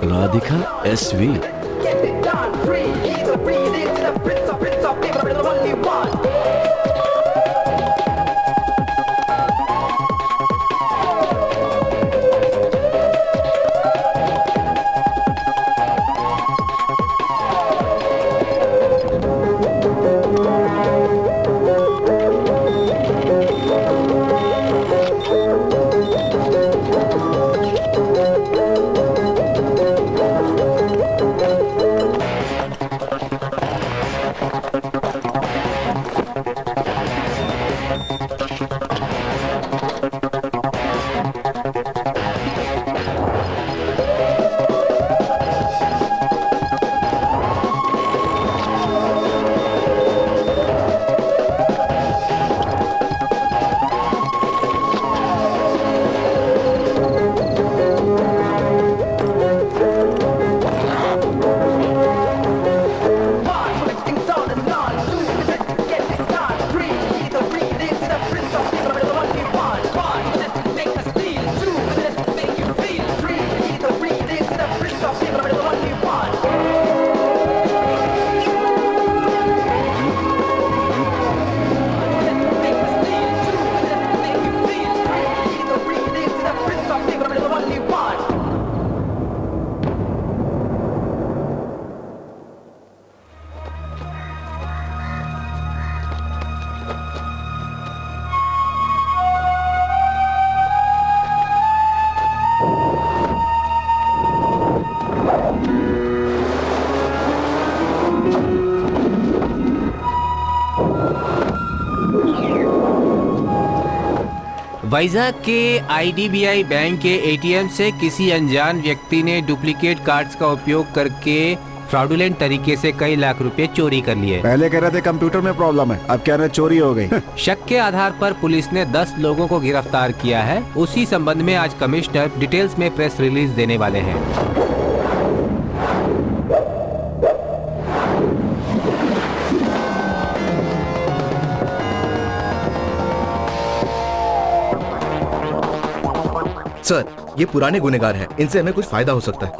Radhika SV। Vizag के IDBI bank के ATM से किसी अनजान व्यक्ति ने डुप्लीकेट कार्ड्स का उपयोग करके फ्रॉडुलेंट तरीके से कई लाख रुपए चोरी कर लिए। पहले कह रहे थे कंप्यूटर में प्रॉब्लम है, अब कह रहे चोरी हो गई। शक के आधार पर पुलिस ने 10 लोगों को गिरफ्तार किया है। उसी संबंध में आज कमिश्नर डिटेल्स में प्रेस रिलीज देने वाले हैं। सर, ये पुराने गुनेगार हैं, इनसे हमें कुछ फायदा हो सकता है।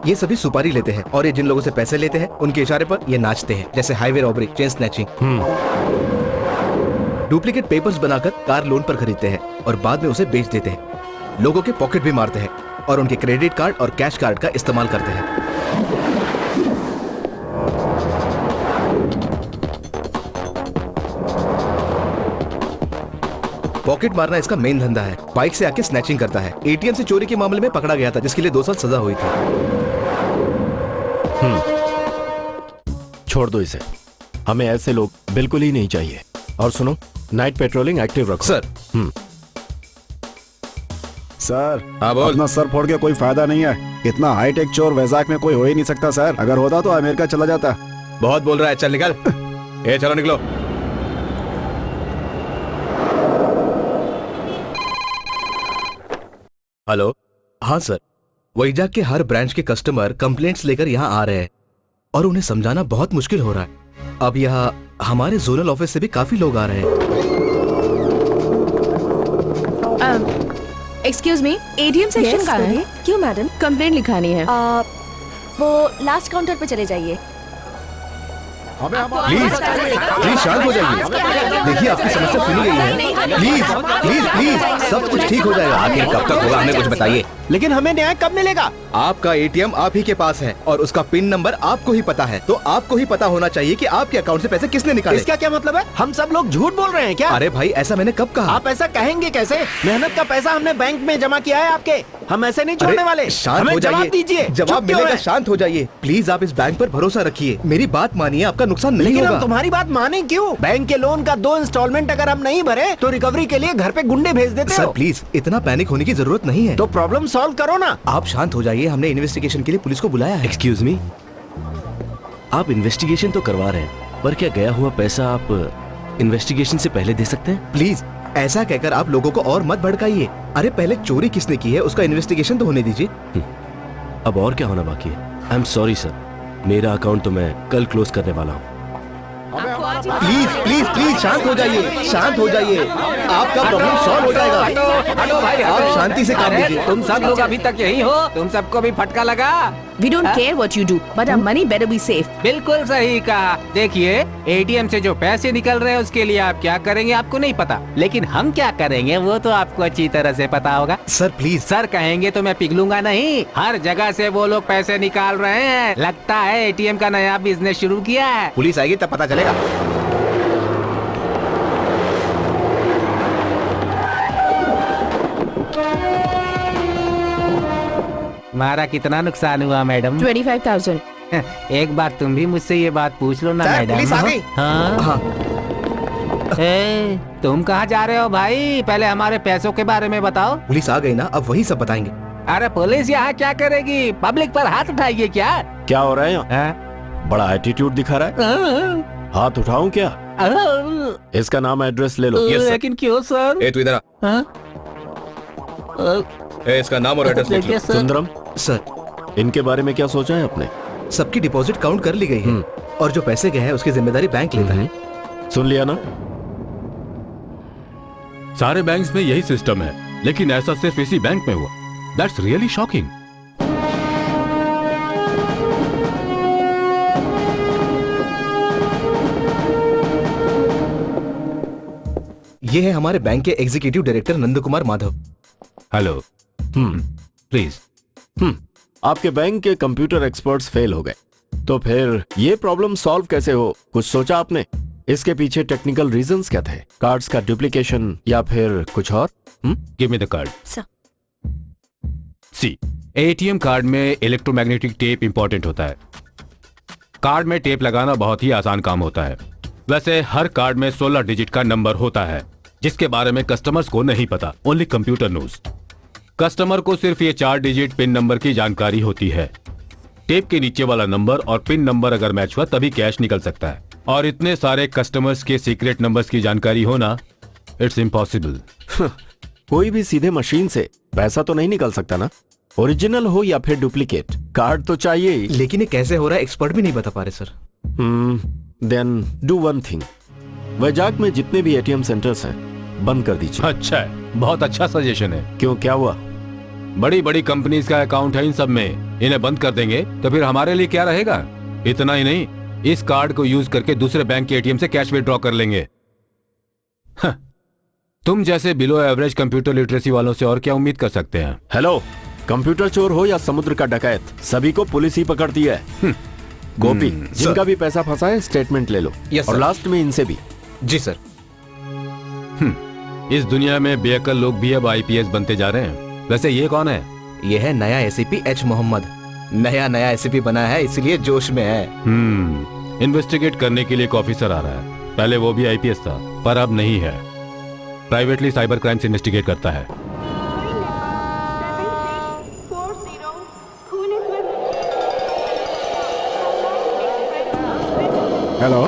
ये सभी सुपारी लेते हैं और ये जिन लोगों से पैसे लेते हैं उनके इशारे पर ये नाचते हैं, जैसे highway robbery, chain snatching. Duplicate papers बनाकर कार लोन पर खरीदते हैं और बाद में उसे बेच देते हैं। लोगों के पॉकेट भी मारते हैं और उनके क्रेडिट कार्ड और कैश कार्ड का इस्तेमाल करते हैं। पॉकेट मारना इसका मेन धंधा है। बाइक से आके स्नैचिंग करता है। ATM से चोरी के मामले में पकड़ा गया था, जिसके लिए 2 साल सजा हुई थी। छोड़ दो इसे, हमें ऐसे लोग बिल्कुल ही नहीं चाहिए। और सुनो, नाइट पेट्रोलिंग एक्टिव रखो। सर। सर, हाँ बोल। अपना सर फोड़ के कोई फायदा नहीं है। इतना हाईटेक चोर वैजाग में कोई हो ही नहीं सकता सर। अगर होता तो अमेरिका चला जाता। बहुत बोल रहा है, चल निकल। ए चलो निकलो। हेलो। हाँ सर, वैजाग के हर ब्रांच के कस्टमर कंप्लेंट्स लेकर यहाँ आ रहे हैं और उन्हें समझाना बहुत मुश्किल हो रहा है। अब यहाँ हमारे जोनल ऑफिस से भी काफी लोग आ रहे हैं। एक्सक्यूज मी, ATM सेक्शन कहाँ है? क्यों मैडम? कंप्लेंट लिखानी है। वो लास्ट काउंटर पे चले जाइए। प्लीज प्लीज शांत हो जाइए। देखिए आपकी समस्या सुनी गई है। प्लीज प्लीज प्लीज, सब कुछ ठीक हो जाएगा। आखिर कब तक होगा, हमें कुछ बताइए। लेकिन हमें न्याय कब मिलेगा? आपका ATM आप ही के पास है और उसका पिन नंबर आपको ही पता है, तो आपको ही पता होना चाहिए कि आपके अकाउंट से पैसे किसने निकाले। इसका क्या मतलब है? हम सब लोग झूठ बोल रहे हैं क्या? अरे भाई, ऐसा मैंने कब कहा? आप ऐसा कहेंगे कैसे? मेहनत का पैसा हमने बैंक में जमा किया है आपके। हम ऐसे नहीं छोड़ने वाले। शांत हो जवाब जाइए। दीजिए। जवाब मिलेगा, शांत हो जाइए। प्लीज आप इस बैंक पर भरोसा रखिए। मेरी बात मानिए, आपका नुकसान नहीं लेकिन होगा। हम तुम्हारी बात माने क्यों? बैंक के लोन का 2 इंस्टॉलमेंट अगर हम नहीं भरे तो रिकवरी के लिए घर पे गुंडे भेज देते सर हो। प्लीज, इतना पैनिक होने की जरूरत नहीं है। तो प्रॉब्लम सॉल्व करो ना। आप शांत हो जाइए। हमने इन्वेस्टिगेशन के लिए पुलिस को बुलाया है। एक्सक्यूज मी, आप इन्वेस्टिगेशन तो करवा रहे हैं, पर क्या गया हुआ पैसा आप इन्वेस्टिगेशन से पहले दे सकते हैं? प्लीज ऐसा कहकर आप लोगों को और मत भड़काइए। अरे पहले चोरी किसने की है उसका इन्वेस्टिगेशन तो होने दीजिए। अब और क्या होना बाकी है? आई एम सॉरी सर, मेरा अकाउंट तो मैं कल क्लोज करने वाला हूँ। प्लीज प्लीज प्लीज शांत हो जाइए, शांत हो जाइए, आपका प्रॉब्लम सॉल्व हो जाएगा। हेलो भाई, आप शांति से काम लीजिए। तुम सब लोग अभी तक यही हो? तुम सबको भी फटका लगा? We don't care what you do, but our money better be safe. बिल्कुल सही कहा। देखिए, एटीएम से जो पैसे निकल रहे हैं उसके लिए आप क्या करेंगे आपको नहीं पता, लेकिन हम क्या करेंगे वो तो आपको अच्छी तरह से पता होगा। Sir please. सर कहेंगे तो मैं पिघलूंगा नहीं। हर जगह से वो लोग पैसे निकाल रहे हैं। लगता है एटीएम का नया बिजनेस शुरू किया है। पुलिस आएगी तब पता चलेगा। हमारा कितना नुकसान हुआ मैडम? 25,000. एक बार तुम भी मुझसे ये बात पूछ लो ना सर, मैडम। पुलिस आ गई। हाँ? हाँ तुम कहाँ जा रहे हो भाई? पहले हमारे पैसों के बारे में बताओ। पुलिस आ गई ना, अब वही सब बताएंगे। अरे पुलिस यहाँ क्या करेगी? पब्लिक पर हाथ उठाइए क्या? क्या हो रहा है यहाँ? हाँ? बड़ा एटीट्यूड दिखा रहा है। हाथ उठाऊं क्या? इसका नाम एड्रेस ले लो। लेकिन क्यों सर? ए तू इधर आ। हाँ? ए, इसका नाम और एड्रेस लिख लो। सर। सुंदरम, सर इनके बारे में क्या सोचा है आपने? सबकी डिपॉजिट काउंट कर ली गई है और जो पैसे गए हैं उसकी जिम्मेदारी बैंक लेता है। सुन लिया ना? सारे बैंक्स में यही सिस्टम है, लेकिन ऐसा सिर्फ इसी बैंक में हुआ। That's really shocking. ये है हमारे बैंक के executive director Nand Kumar Madhav. Hello. Please. आपके बैंक के कंप्यूटर एक्सपर्ट्स फेल हो गए, तो फिर ये प्रॉब्लम सॉल्व कैसे हो? कुछ सोचा आपने? इसके पीछे टेक्निकल रीजंस क्या थे? कार्ड्स का डुप्लीकेशन या फिर कुछ और? Give me the card. Sir. See, ATM card में इलेक्ट्रोमैग्नेटिक टेप इंपॉर्टेंट होता है। कार्ड में टेप लगाना बहुत ही आसान काम होता है। वैसे हर कार्ड में 16 डिजिट का नंबर होता है, जिसके बारे में कस्टमर्स को नहीं पता। Only computer knows. कस्टमर को सिर्फ ये 4 डिजिट पिन नंबर की जानकारी होती है। टेप के नीचे वाला नंबर और पिन नंबर अगर मैच हुआ तभी कैश निकल सकता है, और इतने सारे कस्टमर्स के सीक्रेट नंबर्स की जानकारी होना, इट्स इम्पॉसिबल। कोई भी सीधे मशीन से पैसा तो नहीं निकल सकता ना? ओरिजिनल हो या फिर डुप्लीकेट, कार्ड तो चाहिए ही। लेकिन ये कैसे हो रहा है एक्सपर्ट भी नहीं बता पा रहे sir. Then do one thing, Vizag में जितने भी एटीएम सेंटर्स हैं बंद कर दीजिए। अच्छा है, बहुत अच्छा सजेशन है। क्यों, क्या हुआ? बड़ी बड़ी कंपनीज का अकाउंट है इन सब में, इन्हें बंद कर देंगे तो फिर हमारे लिए क्या रहेगा? इतना ही नहीं, इस कार्ड को यूज करके दूसरे बैंक के एटीएम से कैश विड्रॉ कर लेंगे। तुम जैसे बिलो एवरेज कंप्यूटर लिटरेसी वालों से और क्या उम्मीद कर सकते हैं? हेलो, कंप्यूटर चोर हो या समुद्र का डकैत, सभी को पुलिस ही पकड़ती है। गोपी, जिनका भी पैसा फंसा है स्टेटमेंट ले लो। यस और सर। लास्ट में इनसे भी। जी सर। इस दुनिया में बेअकल लोग भी अब आईपीएस बनते जा रहे हैं। वैसे ये कौन है? ये है नया एसीपी एच मोहम्मद। नया एसीपी बना है इसलिए जोश में है। इन्वेस्टिगेट करने के लिए एक ऑफिसर आ रहा है। पहले वो भी आईपीएस था, पर अब नहीं है। प्राइवेटली साइबर क्राइम्स इन्वेस्टिगेट करता है। हेलो।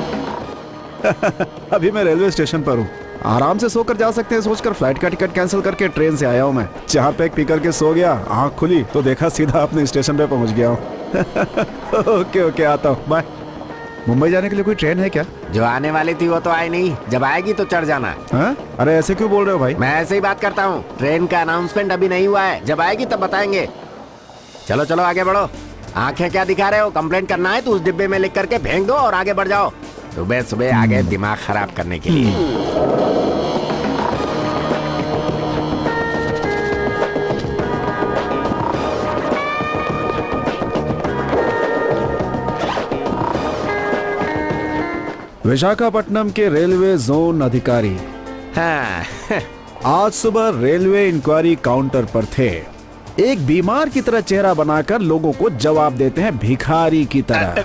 अभी मैं रेलवे स्टेशन पर हूँ। आराम से सोकर जा सकते हैं सोचकर फ्लाइट का टिकट कैंसिल करके ट्रेन से आया हूँ मैं। चार पैक पी करके सो गया, आँख खुली तो देखा सीधा अपने स्टेशन पे पहुँच गया हूँ। ओके आता हूँ, बाय। मुंबई जाने के लिए कोई ट्रेन है क्या? जो आने वाली थी वो तो आई नहीं, जब आएगी तो चढ़ जाना। हाँ? अरे ऐसे क्यों बोल रहे हो भाई? मैं ऐसे ही बात करता हूँ। ट्रेन का अनाउंसमेंट अभी नहीं हुआ है, जब आएगी तब बताएंगे। चलो चलो आगे बढ़ो। आंखें क्या दिखा रहे हो? कंप्लेंट करना है तो उस डिब्बे में लिख करके फेंक दो और आगे बढ़ जाओ। सुबह सुबह आगे दिमाग खराब करने के लिए। विशाखापट्टनम के रेलवे जोन अधिकारी हाँ। आज सुबह रेलवे इंक्वायरी काउंटर पर थे। एक बीमार की तरह चेहरा बनाकर लोगों को जवाब देते हैं भिखारी की तरह।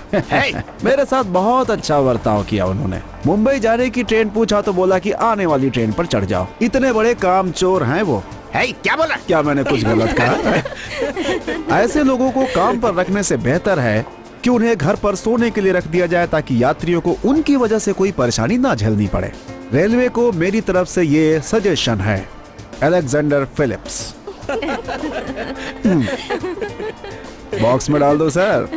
मेरे साथ बहुत अच्छा बर्ताव किया उन्होंने। मुंबई जाने की ट्रेन पूछा तो बोला कि आने वाली ट्रेन पर चढ़ जाओ। इतने बड़े कामचोर हैं वो। क्या बोला? क्या मैंने कुछ गलत कहा? ऐसे लोगों को काम पर रखने से बेहतर है कि उन्हें घर पर सोने के लिए रख दिया जाए ताकि यात्रियों को उनकी वजह से कोई परेशानी ना झेलनी पड़े। रेलवे को मेरी तरफ से ये सजेशन है। Alexander Philips. बॉक्स में डाल दो सर।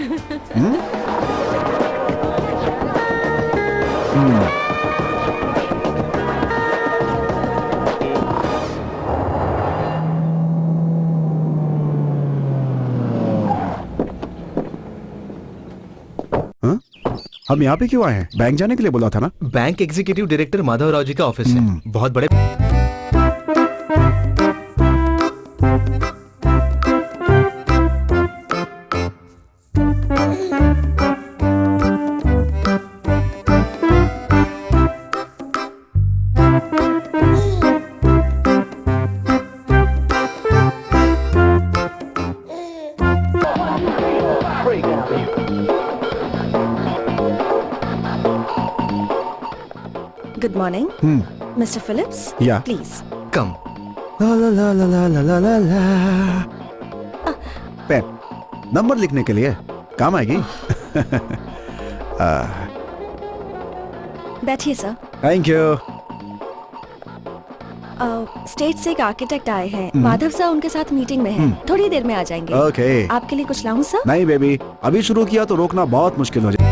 हम यहाँ पे क्यों आए हैं? बैंक जाने के लिए बोला था ना? Bank executive director Madhav Rao ji का ऑफिस है, बहुत बड़े। Good morning mister Philips. Yeah please come. ला ला ला ला ला ला ला ला ला। पेन नंबर लिखने के लिए काम आएगी। बैठिए सर। Thank you. स्टेट से एक आर्किटेक्ट आए हैं, माधव सर उनके साथ मीटिंग में हैं। थोड़ी देर में आ जाएंगे। ओके। आपके लिए कुछ लाऊं सर? नहीं बेबी, अभी शुरू किया तो रोकना बहुत मुश्किल हो जाए।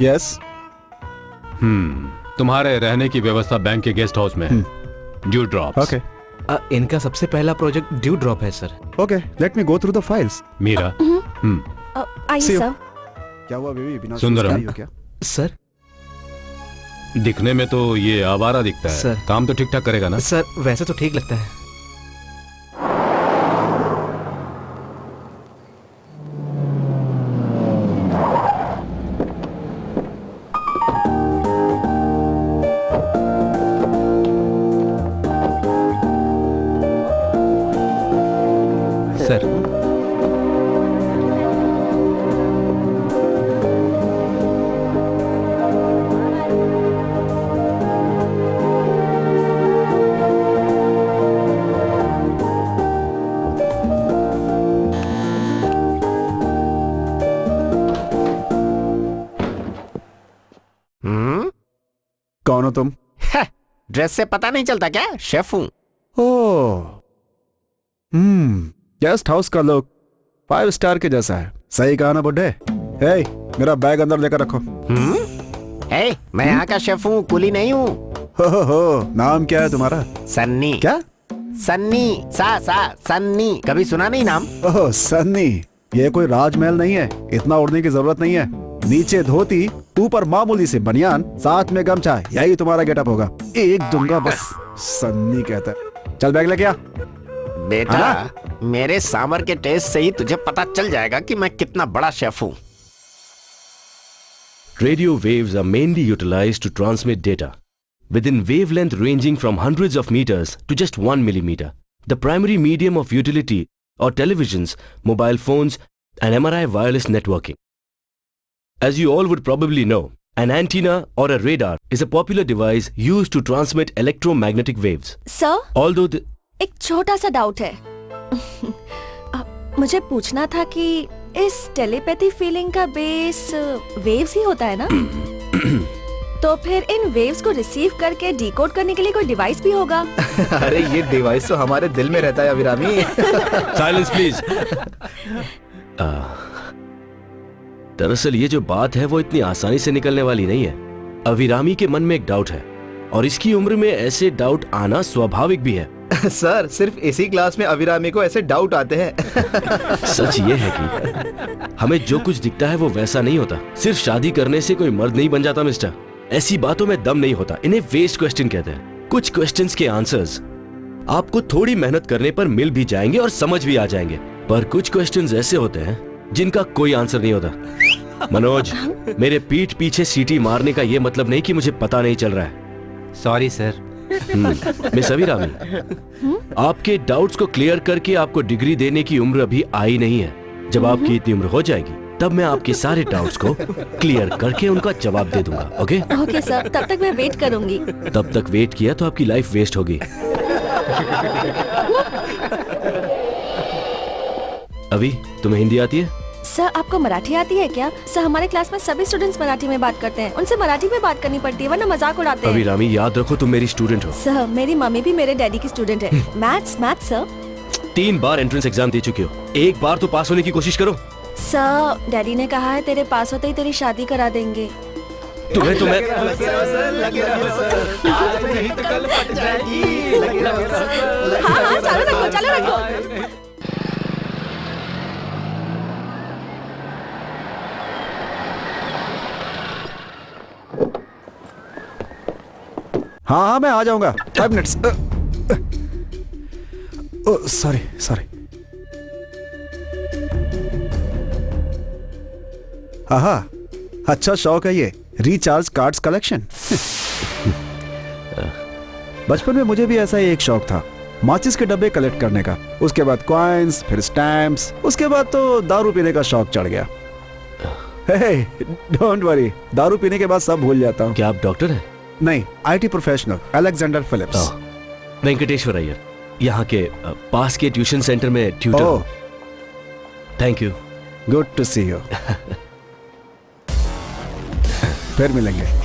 यस। तुम्हारे रहने की व्यवस्था बैंक के गेस्ट हाउस में है। Dew drop. ओके इनका सबसे पहला प्रोजेक्ट ड्यू ड्रॉप है sir. Okay, let me go through the files. Meera. आइए See you. सर। क्या हुआ बेबी, बिना सुंदरम। सोच के आई हो क्या? सर दिखने में तो ये आवारा दिखता है, सर। काम तो ठीक ठाक करेगा ना? सर वैसे तो ठीक लगता है। सर कौन हो तुम? ड्रेस से पता नहीं चलता क्या? शेफ हूँ। ओह, गेस्ट हाउस का लुक 5 स्टार के जैसा है। सही कहा ना बुड्ढे? हे, मेरा बैग अंदर लेकर रखो। हे, मैं यहाँ का शेफ हूँ, कुली नहीं हूँ। हो, नाम क्या है तुम्हारा? सन्नी। क्या? सन्नी। सन्नी। कभी सुना नहीं नाम? ओह सन्नी, ये कोई राजमहल नहीं है, इतना उड़ने की जरूरत नहीं है। नीचे धोती, ऊपर मामूली से बनियान, साथ में गमछा, यही तुम्हारा गेटअप होगा। एक दूंगा बस। सन्नी कहता है। चल बैग लेके आ। बेटा, मेरे सांबर के टेस्ट से ही तुझे पता चल जाएगा कि मैं कितना बड़ा शेफ हूँ। Radio waves are mainly utilized to transmit data within wavelength ranging from hundreds of meters to just 1 millimeter. The primary medium of utility or televisions, mobile phones, and MRI wireless networking. As you all would probably know, an antenna or a radar is a popular device used to transmit electromagnetic waves. Sir, Although the एक छोटा सा doubt है। मुझे पूछना था कि इस telepathy feeling का बेस वेव्स ही होता है ना? तो फिर इन वेव्स को रिसीव करके डिकोड करने के लिए कोई डिवाइस भी होगा? अरे ये डिवाइस तो हमारे दिल में रहता है अभिरामी। Silence please. दरअसल ये जो बात है वो इतनी आसानी से निकलने वाली नहीं है। अभिरामी के मन में एक डाउट है और इसकी उम्र में ऐसे डाउट आना स्वाभाविक भी है। सर, सिर्फ इसी क्लास में अभिरामी को ऐसे डाउट आते हैं। सच ये है कि हमें जो कुछ दिखता है वो वैसा नहीं होता। सिर्फ शादी करने से कोई मर्द नहीं बन जाता मिस्टर। ऐसी बातों में दम नहीं होता, इन्हें वेस्ट क्वेश्चन कहते हैं। कुछ क्वेश्चंस के आंसर्स आपको थोड़ी मेहनत करने पर मिल भी जाएंगे और समझ भी आ जाएंगे, पर कुछ क्वेश्चंस ऐसे होते हैं जिनका कोई आंसर नहीं होता। मनोज, मेरे पीठ पीछे सीटी मारने का ये मतलब नहीं कि मुझे पता नहीं चल रहा है। Sorry sir. मिस अभिरामी, आपके डाउट्स को क्लियर करके आपको डिग्री देने की उम्र अभी आई नहीं है। जब आपकी इतनी उम्र हो जाएगी तब मैं आपके सारे डाउट्स को क्लियर करके उनका जवाब दे दूंगा। ओके? ओके सर, तब तक मैं वेट करूंगी। तब तक वेट किया तो आपकी लाइफ वेस्ट होगी। अभी तुम्हें हिंदी आती है? सर, आपको मराठी आती है क्या? सर, हमारे क्लास में सभी स्टूडेंट्स मराठी में बात करते हैं। उनसे मराठी में बात करनी पड़ती है वरना मजाक उड़ाते हैं। अभिरामी, याद रखो तुम मेरी स्टूडेंट हो। सर, मेरी मम्मी भी मेरे डैडी की स्टूडेंट है। Maths sir. 3 बार एंट्रेंस एग्जाम दे चुके हो, एक बार तो पास होने की कोशिश करो। सर, डैडी ने कहा है तेरे पास होते ही तेरी शादी करा देंगे। तुम्हें तो मैं हाँ, चालू रखो। हाँ, मैं आ जाऊंगा। 5 मिनट्स। सॉरी। हाँ, अच्छा शौक है ये रिचार्ज कार्ड्स कलेक्शन। बचपन में मुझे भी ऐसा ही एक शौक था, माचिस के डब्बे कलेक्ट करने का। उसके बाद कॉइन्स, फिर स्टैम्प्स, उसके बाद तो दारू पीने का शौक चढ़ गया। हे, डोंट वरी, दारू पीने के बाद सब भूल जाता हूँ। क्या आप डॉक्टर हैं? नहीं, IT professional, Alexander Phillips. Venkateshwar Iyer, यहाँ के पास के ट्यूशन सेंटर में tutor. Thank you. Good to see you. फिर मिलेंगे।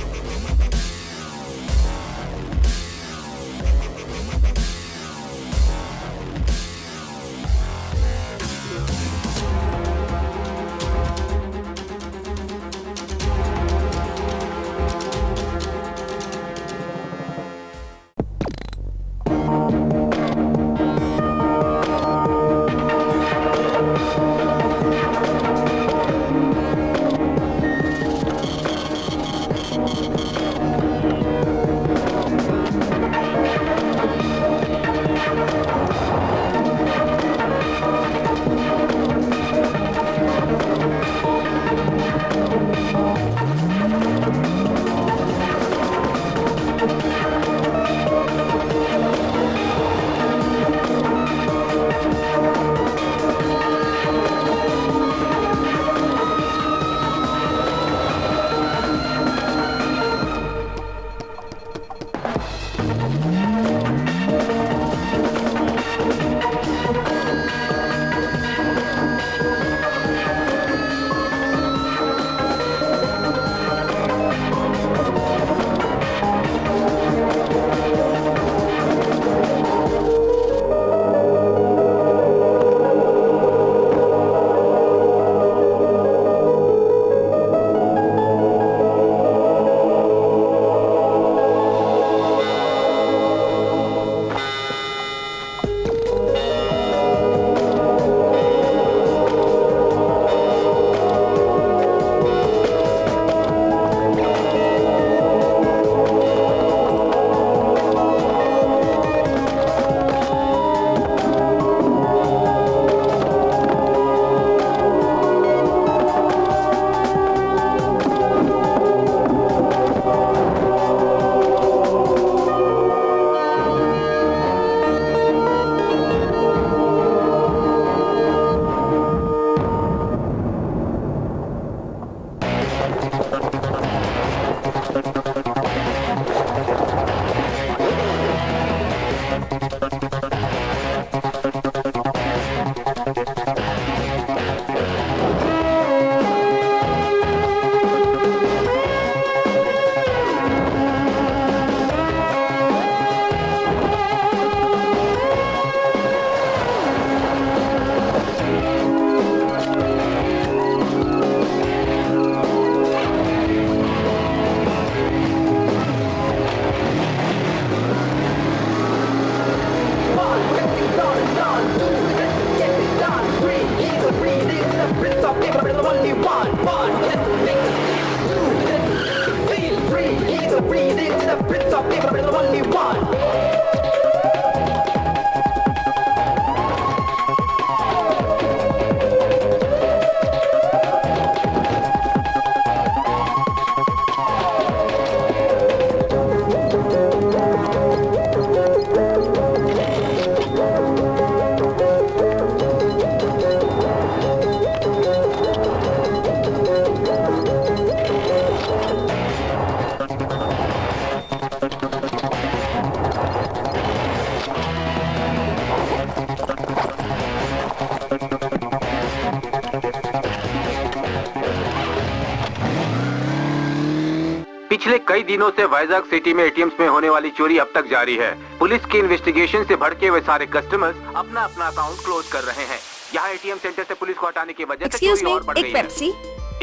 पिछले कई दिनों से वाइजाग सिटी में एटीएम्स में होने वाली चोरी अब तक जारी है। पुलिस की इन्वेस्टिगेशन से भड़के हुए सारे कस्टमर्स अपना अपना अकाउंट क्लोज कर रहे हैं। यहाँ एटीएम सेंटर से पुलिस को हटाने की वजह से एक्सक्यूज चोरी मी, और बढ़ एक गई है। पेप्सी।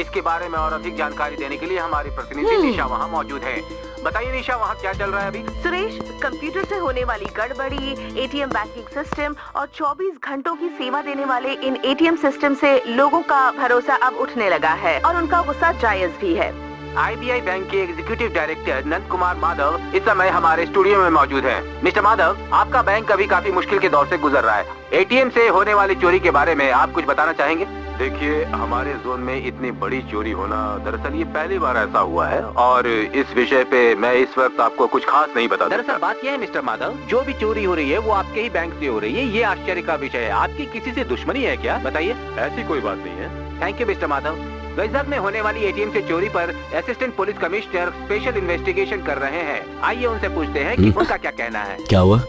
इसके बारे में और अधिक जानकारी देने के लिए हमारी प्रतिनिधि निशा वहाँ मौजूद है। बताइए निशा, वहाँ क्या चल रहा है अभी? सुरेश, कंप्यूटर से होने वाली गड़बड़ी, एटीएम बैंकिंग सिस्टम और 24 घंटों की सेवा देने वाले इन एटीएम सिस्टम से लोगों का भरोसा अब उठने लगा है और उनका गुस्सा जायज भी है। आईबीआई बैंक के एग्जीक्यूटिव डायरेक्टर नंद कुमार माधव इस समय हमारे स्टूडियो में मौजूद हैं। मिस्टर माधव, आपका बैंक अभी काफी मुश्किल के दौर से गुजर रहा है। एटीएम से होने वाली चोरी के बारे में आप कुछ बताना चाहेंगे? देखिए, हमारे जोन में इतनी बड़ी चोरी होना दरअसल ये पहली बार ऐसा हुआ है और इस विषय पे मैं इस वक्त आपको कुछ खास नहीं बता। दरअसल बात यह है मिस्टर माधव, जो भी चोरी हो रही है वो आपके ही बैंक से हो रही है। ये आश्चर्य का विषय है। आपकी किसी से दुश्मनी है क्या? बताइए। ऐसी कोई बात नहीं है। Thank you mister Madhav. Vizag में होने वाली एटीएम से चोरी पर assistant police commissioner special investigation कर रहे हैं। आइए उनसे पूछते हैं कि उनका क्या कहना है। क्या हुआ?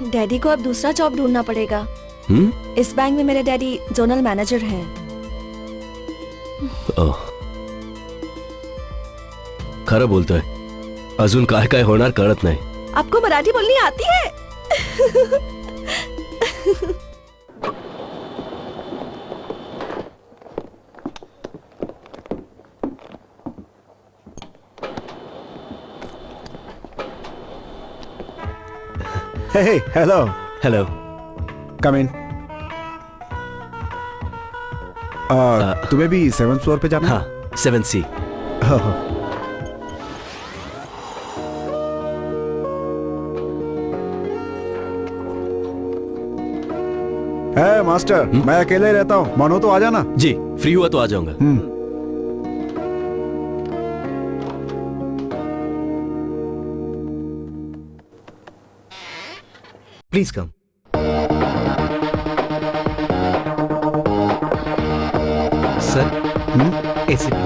डैडी को अब दूसरा जॉब ढूंढना पड़ेगा। इस बैंक में मेरे डैडी जोनल मैनेजर हैं। खरं बोलतोय, अजून काय काय होणार कळत नाही। आपको मराठी बोलनी आती है? Hey, hello. Hello. Come in. तुम्हें भी 7th फ्लोर पे जाना है? हाँ, 7C। है मास्टर, मैं अकेले ही रहता हूँ, मानो तो आ जाना। जी, फ्री हुआ तो आ जाऊंगा। Please come. Sir, ACP.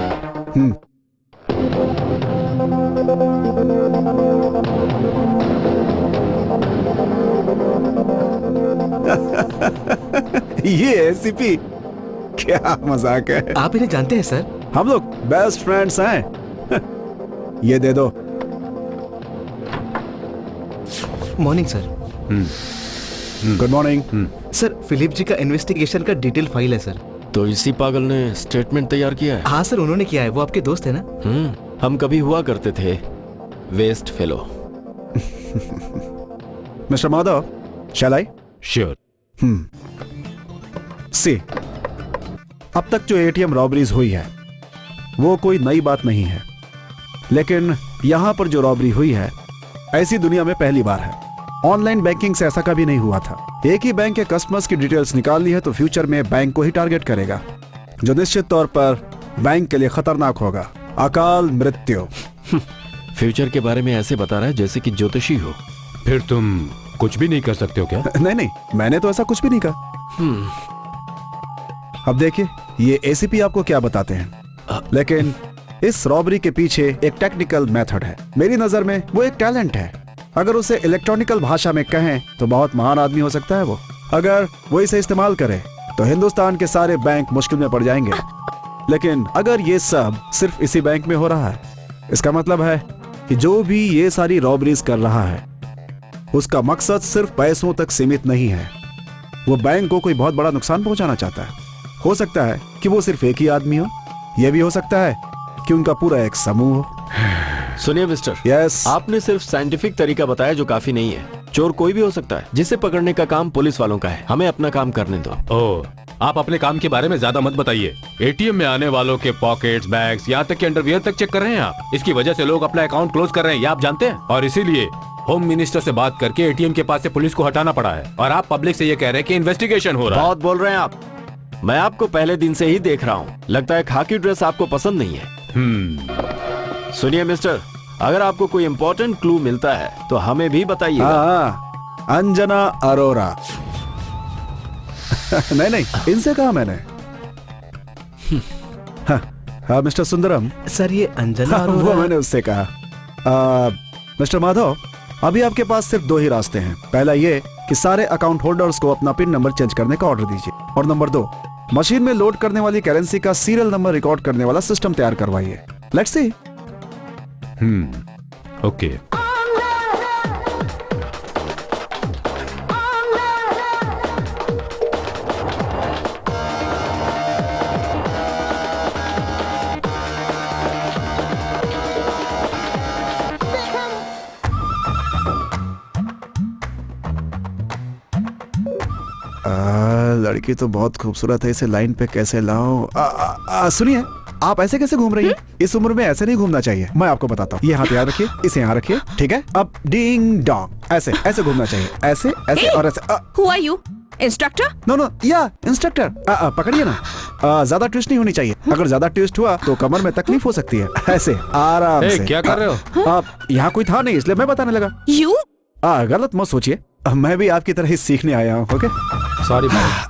ये एसीपी, क्या मजाक है। आप इन्हें जानते हैं सर? हम लोग बेस्ट फ्रेंड्स हैं। ये दे दो। Morning sir. Good morning. Sir, Philip ji का इन्वेस्टिगेशन का डिटेल फाइल है सर। तो इसी पागल ने स्टेटमेंट तैयार किया है? हाँ सर, उन्होंने किया है। वो आपके दोस्त है ना? हम कभी हुआ करते थे वेस्ट फेलो। मिस्टर माधव, शैल आई? श्योर। सी, अब तक जो एटीएम रॉबरीज हुई है वो कोई नई बात नहीं है, लेकिन यहां पर जो रॉबरी हुई है ऐसी दुनिया में पहली बार है। ऑनलाइन बैंकिंग से ऐसा कभी नहीं हुआ था। एक ही बैंक के कस्टमर्स की डिटेल्स निकाल ली है तो फ्यूचर में बैंक को ही टारगेट करेगा, जो निश्चित तौर पर बैंक के लिए खतरनाक होगा। अकाल मृत्यु। फ्यूचर के बारे में ऐसे बता रहा है जैसे कि ज्योतिषी हो। फिर तुम कुछ भी नहीं कर सकते हो क्या? नहीं नहीं, मैंने तो ऐसा कुछ भी नहीं कहा। अब देखिए, ये एसीपी आपको क्या बताते हैं, लेकिन इस रॉबरी के पीछे एक टेक्निकल मेथड है। मेरी नजर में वो एक टैलेंट है। अगर उसे इलेक्ट्रॉनिकल भाषा में कहें तो बहुत महान आदमी हो सकता है वो। अगर वो इसे इस्तेमाल करे तो हिंदुस्तान के सारे बैंक मुश्किल में पड़ जाएंगे। लेकिन अगर ये सब सिर्फ इसी बैंक में हो रहा है, इसका मतलब है कि जो भी ये सारी रॉबरीज कर रहा है उसका मकसद सिर्फ पैसों तक सीमित नहीं है। वो बैंक को कोई बहुत बड़ा नुकसान पहुंचाना चाहता है। हो सकता है कि वो सिर्फ एक ही आदमी हो, यह भी हो सकता है कि उनका पूरा एक समूह हो। सुनिए मिस्टर, यस। आपने सिर्फ साइंटिफिक तरीका बताया जो काफी नहीं है। चोर कोई भी हो सकता है, जिसे पकड़ने का काम पुलिस वालों का है। हमें अपना काम करने दो। ओह, आप अपने काम के बारे में ज्यादा मत बताइए। एटीएम में आने वालों के पॉकेट्स, बैग्स, यहाँ तक कि अंडरवियर तक चेक कर रहे हैं आप। इसकी वजह से लोग अपना अकाउंट क्लोज कर रहे हैं, ये आप जानते हैं। और इसीलिए होम मिनिस्टर से बात करके एटीएम के पास से पुलिस को हटाना पड़ा है। और आप पब्लिक से ये कह रहे हैं कि इन्वेस्टिगेशन हो रहा है। बहुत बोल रहे हैं आप। मैं आपको पहले दिन से ही देख रहा हूँ। लगता है खाकी ड्रेस आपको पसंद नहीं है। सुनिए मिस्टर, अगर आपको कोई इंपॉर्टेंट क्लू मिलता है तो हमें भी बताइए। हाँ, अंजना अरोरा। नहीं, इनसे कहा मैंने। हाँ, मिस्टर सुंदरम। सर ये अंजना वो मैंने उससे कहा। मिस्टर माधव, अभी आपके पास सिर्फ 2 ही रास्ते हैं। पहला ये कि सारे अकाउंट होल्डर्स को अपना पिन नंबर चेंज करने का ऑर्डर दीजिए, और नंबर 2, मशीन में लोड करने वाली करेंसी का सीरियल नंबर रिकॉर्ड करने वाला सिस्टम तैयार करवाइए। Let's see. ओके। लड़की तो बहुत खूबसूरत है, इसे लाइन पे कैसे लाऊं? सुनिए, आप ऐसे कैसे घूम रही हैं? इस उम्र में ऐसे नहीं घूमना चाहिए। मैं आपको बताता हूँ। ये हाथ यहाँ रखिए, इसे यहाँ रखिए, ठीक है? अब डिंग डोंग, ऐसे ऐसे घूमना चाहिए। ऐसे ऐसे और ऐसे। Who are you? Instructor? No, या इंस्ट्रक्टर। पकड़िए ना। ज्यादा ट्विस्ट नहीं होनी चाहिए। अगर ज्यादा ट्विस्ट हुआ तो कमर में तकलीफ हो सकती है। ऐसे आराम से। क्या कर रहे हो? आप यहाँ कोई था नहीं, इसलिए मैं बताने लगा। You? गलत मत सोचिए, मैं भी आपकी तरह ही सीखने आया हूँ। ओके, सॉरी भाई।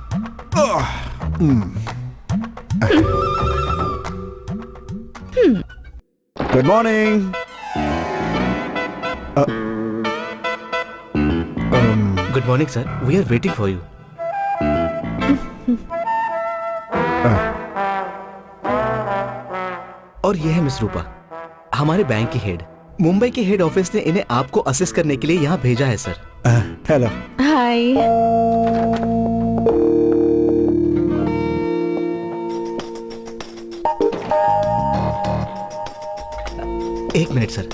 Good morning. Good morning sir, we are waiting for you. और ये है मिस रूपा, हमारे बैंक की हेड। मुंबई के हेड ऑफिस ने इन्हें आपको असिस्ट करने के लिए यहाँ भेजा है सर। हेलो। हाय। एक मिनट सर।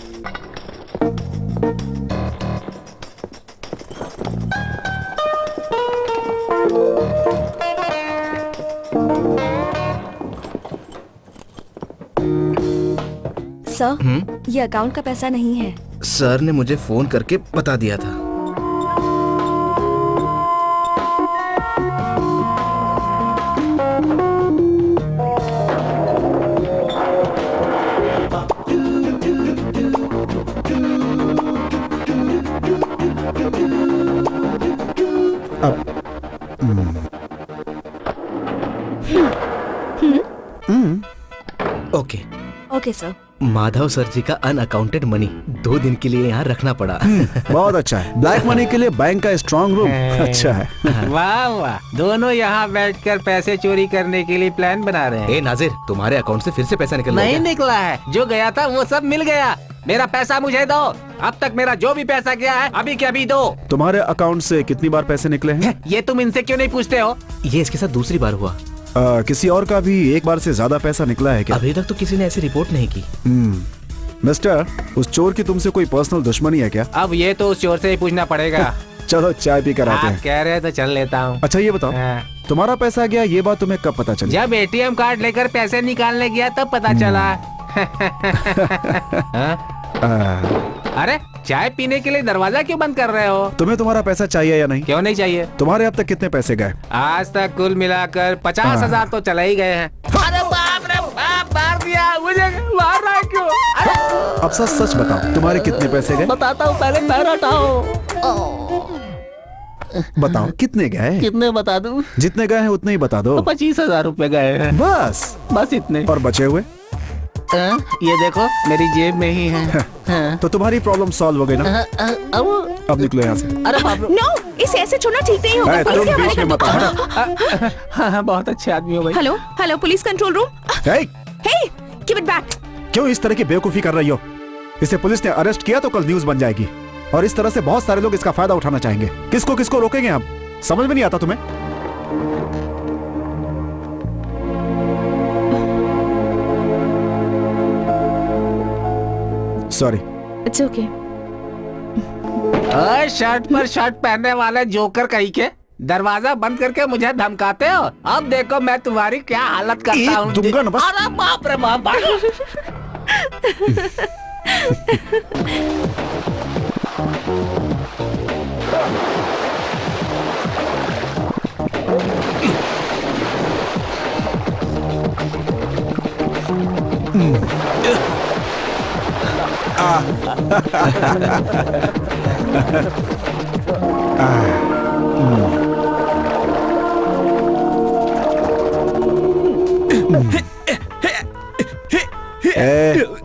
सर, ये अकाउंट का पैसा नहीं है। सर ने मुझे फोन करके बता दिया था। Okay okay sir. Madhav sir ji का अनअकाउंटेड मनी 2 दिन के लिए यहाँ रखना पड़ा। बहुत अच्छा है। ब्लैक मनी के लिए बैंक का स्ट्रॉन्ग रूम अच्छा है। वाह वाह, दोनों यहाँ बैठकर पैसे चोरी करने के लिए प्लान बना रहे हैं। ए नाजिर, तुम्हारे अकाउंट से फिर से पैसा निकल नहीं निकला है, जो गया था वो सब मिल गया। मेरा पैसा मुझे दो। अब तक मेरा जो भी पैसा गया है अभी के अभी दो। तुम्हारे अकाउंट से कितनी बार पैसे निकले हैं? ये तुम इनसे क्यों नहीं पूछते हो? ये इसके साथ दूसरी बार हुआ। किसी और का भी एक बार से ज्यादा पैसा निकला है क्या? अभी तक तो किसी ने ऐसी रिपोर्ट नहीं की। मिस्टर, उस चोर की तुमसे कोई पर्सनल दुश्मनी है क्या? अब ये तो उस चोर से ही पूछना पड़ेगा। चलो चाय पी कर आते हैं। कह रहे तो चल लेता हूँ। अच्छा ये बताओ, तुम्हारा पैसा गया ये बात तुम्हें कब पता चली? जब एटीएम कार्ड लेकर पैसे निकालने गया तब पता चला। अरे चाय पीने के लिए दरवाजा क्यों बंद कर रहे हो? तुम्हें तुम्हारा पैसा चाहिए या नहीं? क्यों नहीं चाहिए? तुम्हारे अब तक कितने पैसे गए? आज तक कुल मिलाकर 50,000 तो चले ही गए हैं। अरे बाप रे बाप, मार दिया मुझे। मार रहा है क्यों? अब सच सच बताओ, तुम्हारे कितने पैसे गए? बताता हूँ, पहले पैर हटाओ। बताओ कितने गए? कितने बता दूं? जितने गए हैं उतने ही बता दो। 25,000 रुपए गए हैं। बस इतने। और बचे हुए? ये देखो मेरी जेब में ही है। तो तुम्हारी प्रॉब्लम सॉल्व हो गई ना? अब निकलो यहाँ से। अरे बाप रे। No, इसे ऐसे छोड़ना ठीक नहीं होगा। तुम पुलिस के बीच में मत आओ। हवाले हाँ, बहुत अच्छे आदमी हो भाई। Hello hello, police control room. Hey, Hey, give it back. क्यों इस तरह की बेवकूफी कर रही हो? इसे पुलिस ने अरेस्ट किया तो कल न्यूज बन जाएगी, और इस तरह से बहुत सारे लोग इसका फायदा उठाना चाहेंगे। किसको किसको रोकेंगे हम? समझ में नहीं आता तुम्हें? सॉरी। It's okay. शर्ट पर शर्ट पहनने वाले जोकर कहीं के। दरवाजा बंद करके मुझे धमकाते हो। अब देखो मैं तुम्हारी क्या हालत करता हूँ। दूंगा ना बस। अरे बाप रे बाप।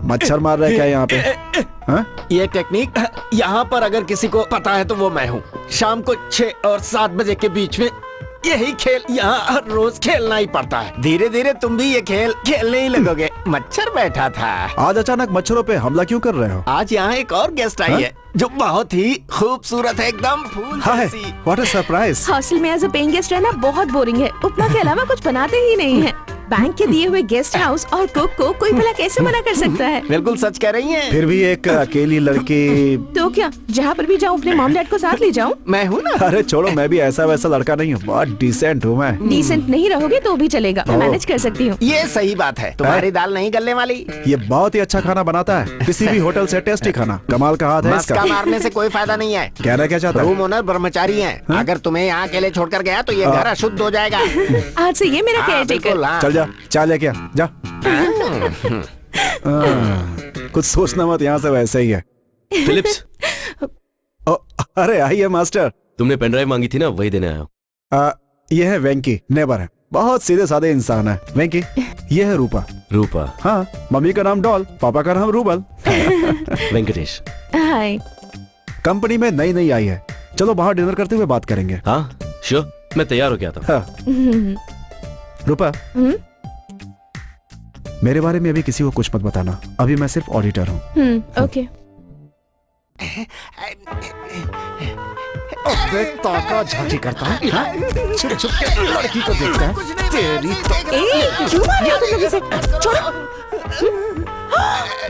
मच्छर मार रहा है क्या यहाँ पे? हाँ? ये टेक्निक यहाँ पर अगर किसी को पता है तो वो मैं हूँ। शाम को 6 और 7 बजे के बीच में यही खेल यहाँ हर रोज खेलना ही पड़ता है। धीरे धीरे तुम भी ये खेल खेलने ही लगोगे। मच्छर बैठा था। आज अचानक मच्छरों पे हमला क्यों कर रहे हो? आज यहाँ एक और गेस्ट आई है जो बहुत ही खूबसूरत है, एकदम फूल हाय, जैसी। What a surprise. हॉस्टल में एज अ पेइंग गेस्ट रहना बहुत बोरिंग है। उपमा के अलावा कुछ बनाते ही नहीं है। बैंक के दिए हुए गेस्ट हाउस और कुक को कोई भला कैसे मना कर सकता है? बिल्कुल सच कह रही हैं। फिर भी एक अकेली लड़की। तो क्या जहाँ पर भी जाऊँ अपने मॉम डैड को साथ ले जाऊँ? मैं हूँ ना। अरे छोड़ो, मैं भी ऐसा वैसा लड़का नहीं हूँ, बहुत डिसेंट हूँ मैं। डिसेंट नहीं रहोगे तो भी चलेगा, मैं मैनेज कर सकती हूँ। ये सही बात है, तुम्हारी दाल नहीं गलने वाली। ये बहुत ही अच्छा खाना बनाता है, किसी भी होटल से टेस्टी खाना। कमाल का हाथ है मस्का इसका। मारने से कोई फायदा नहीं है। कहना क्या चाहता है? रूम ओनर ब्रह्मचारी हैं। अगर तुम्हें यहाँ अकेले छोड़कर गया तो ये घर अशुद्ध हो जाएगा। आज से ये मेरा केयर टेकर। बिल्कुल, हाँ। चल जा, चाय लेके आ, जा। कुछ सोचना मत, यहाँ से वैसे ही है। फिलिप्स, अरे आइए मास्टर। तुमने पेन ड्राइव मांगी थी ना, वही देने आया हूँ। ये है वेंकी, नेबर है, बहुत सीधे साधे इंसान है। वेंकी, ये है रूपा। रूपा। हाँ, मम्मी का नाम डॉल, पापा का नाम रूबल। वेंकटेश। हाय। कंपनी में नई नई आई है। चलो बाहर डिनर करते हुए बात करेंगे। हाँ श्योर, मैं तैयार हो गया था। हाँ। रूपा, मेरे बारे में अभी किसी को कुछ मत बताना। अभी मैं सिर्फ ऑडिटर हूँ। ओके। ताका झांकी करता है, छुप छुप के लड़की को देखता है। तेरी तो क्यों मार रहे हो तुम लोग इसे? छोड़ो।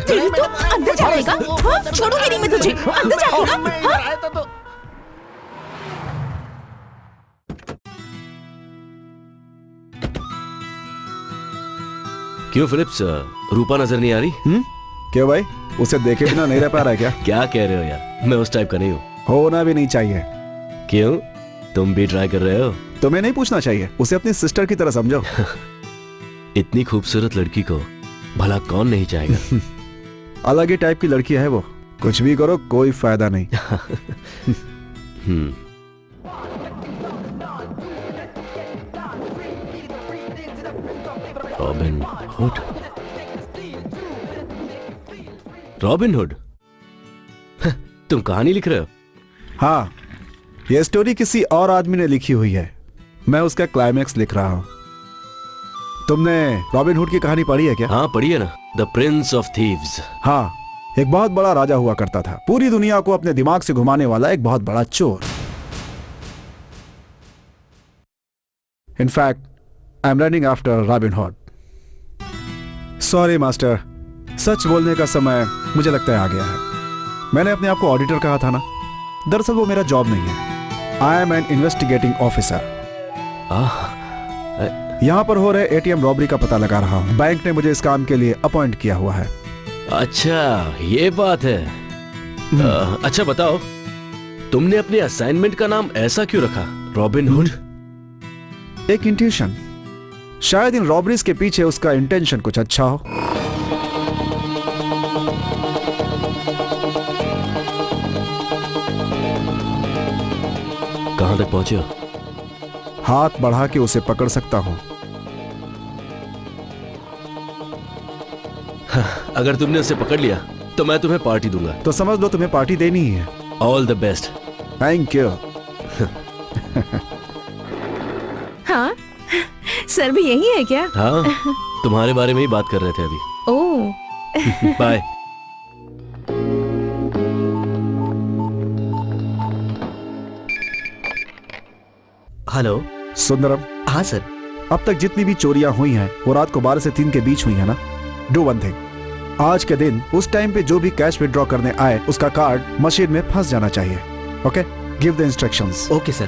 तेरी तो अंदर जाएगा। हाँ, छोड़ूंगी नहीं मैं तुझे। अंदर जाएगा। हाँ? क्यों फिलिप्स, रूपा नजर नहीं आ रही? क्यों भाई, उसे देखे बिना नहीं रह पा रहा है क्या? क्या कह रहे हो यार, मैं उस टाइप का नहीं हूँ। होना भी नहीं चाहिए। क्यों, तुम भी ट्राई कर रहे हो? तुम्हें नहीं पूछना चाहिए, उसे अपनी सिस्टर की तरह समझो। इतनी खूबसूरत लड़की को भला कौन नहीं चाहेगा? अलग ही टाइप की लड़की है वो। कुछ भी करो कोई फायदा नहीं। Robin hood. Robin hood? तुम कहानी लिख रहे हो? हाँ, ये स्टोरी किसी और आदमी ने लिखी हुई है, मैं उसका क्लाइमैक्स लिख रहा हूँ। तुमने रॉबिन हुड की कहानी पढ़ी है क्या? हाँ पढ़ी है ना, द प्रिंस ऑफ थीव्स। हाँ, एक बहुत बड़ा राजा हुआ करता था, पूरी दुनिया को अपने दिमाग से घुमाने वाला एक बहुत बड़ा चोर। In fact I am running after Robin Hood. Sorry master, सच बोलने का समय मुझे लगता है आ गया है। मैंने अपने आप को ऑडिटर कहा था ना, दरअसल वो मेरा जॉब नहीं है। I am N investigating officer. यहाँ पर हो रहे एटीएम रॉबरी का पता लगा रहा हूँ। बैंक ने मुझे इस काम के लिए अपॉइंट किया हुआ है। अच्छा ये बात है। अच्छा बताओ, तुमने अपने असाइनमेंट का नाम ऐसा क्यों रखा, रॉबिन हुड? एक इंट्यूशन, शायद इन रॉबरीज के पीछे उसका इंटेंशन कुछ अच्छा हो। कहां तक पहुंचे हो? हाथ बढ़ा के उसे पकड़ सकता हूं। अगर तुमने उसे पकड़ लिया तो मैं तुम्हें पार्टी दूंगा। तो समझ लो तुम्हें पार्टी देनी ही है। All the best. Thank you. हाँ, सर भी यही है क्या? हाँ, तुम्हारे बारे में ही बात कर रहे थे अभी। ओह। बाय। हेलो सुंदरम। हाँ सर। अब तक जितनी भी चोरियां हुई हैं वो रात को 12 से 3 के बीच हुई है ना। डू वन थिंग, आज के दिन उस टाइम पे जो भी कैश विड्रॉ करने आए उसका कार्ड मशीन में फंस जाना चाहिए। Okay, give the instructions. Okay sir.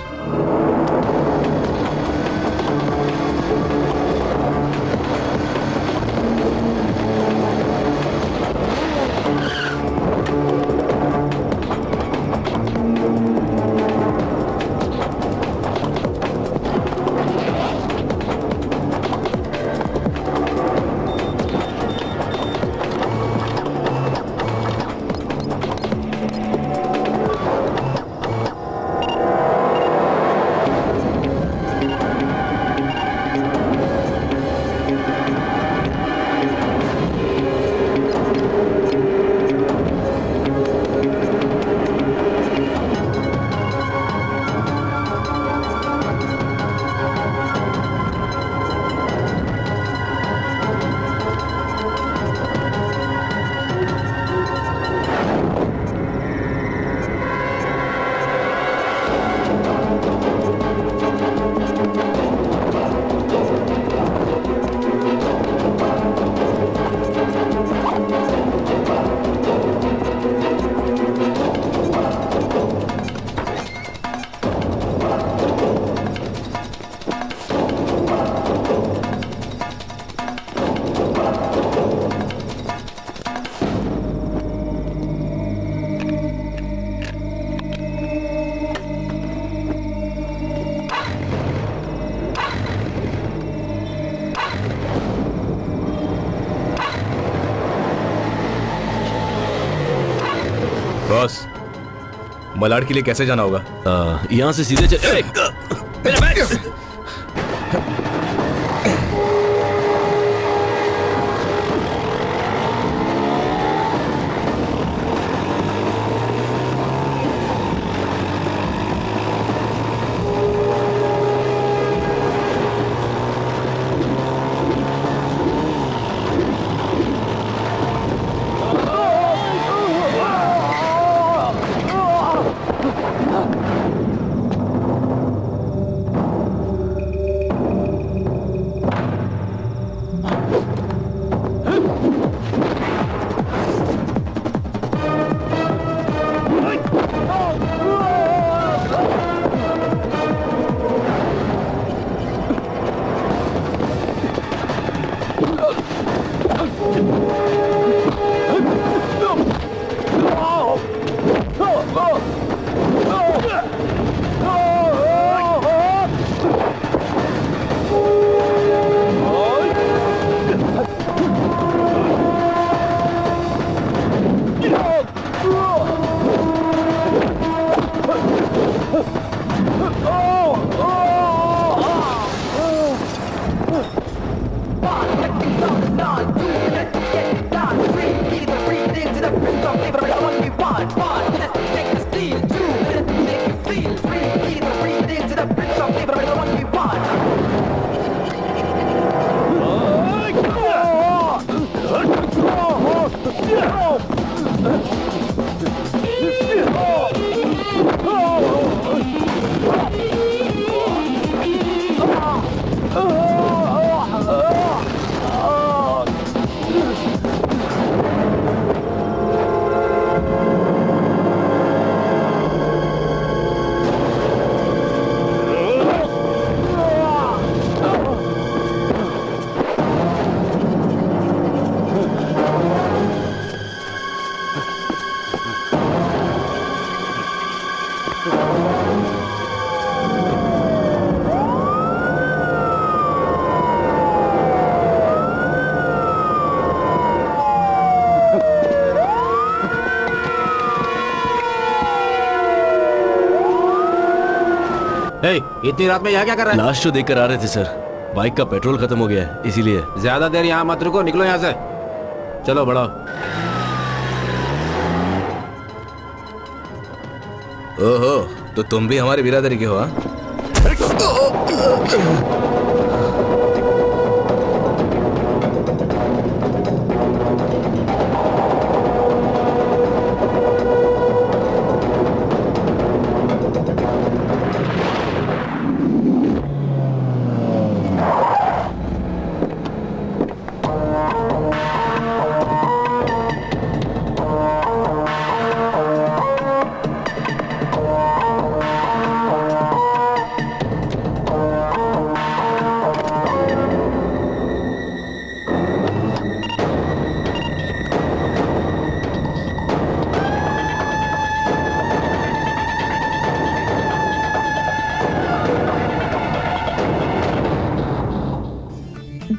Malad के लिए कैसे जाना होगा? यहाँ से सीधे चल। मेरा बैग! इतनी रात में यहाँ क्या कर रहा है? लास्ट शो देखकर आ रहे थे सर। बाइक का पेट्रोल खत्म हो गया है, इसीलिए। ज्यादा देर यहाँ मत रुको, निकलो यहाँ से। चलो बढ़ो। ओहो, तो तुम भी हमारे बिरादरी के हो? हाँ?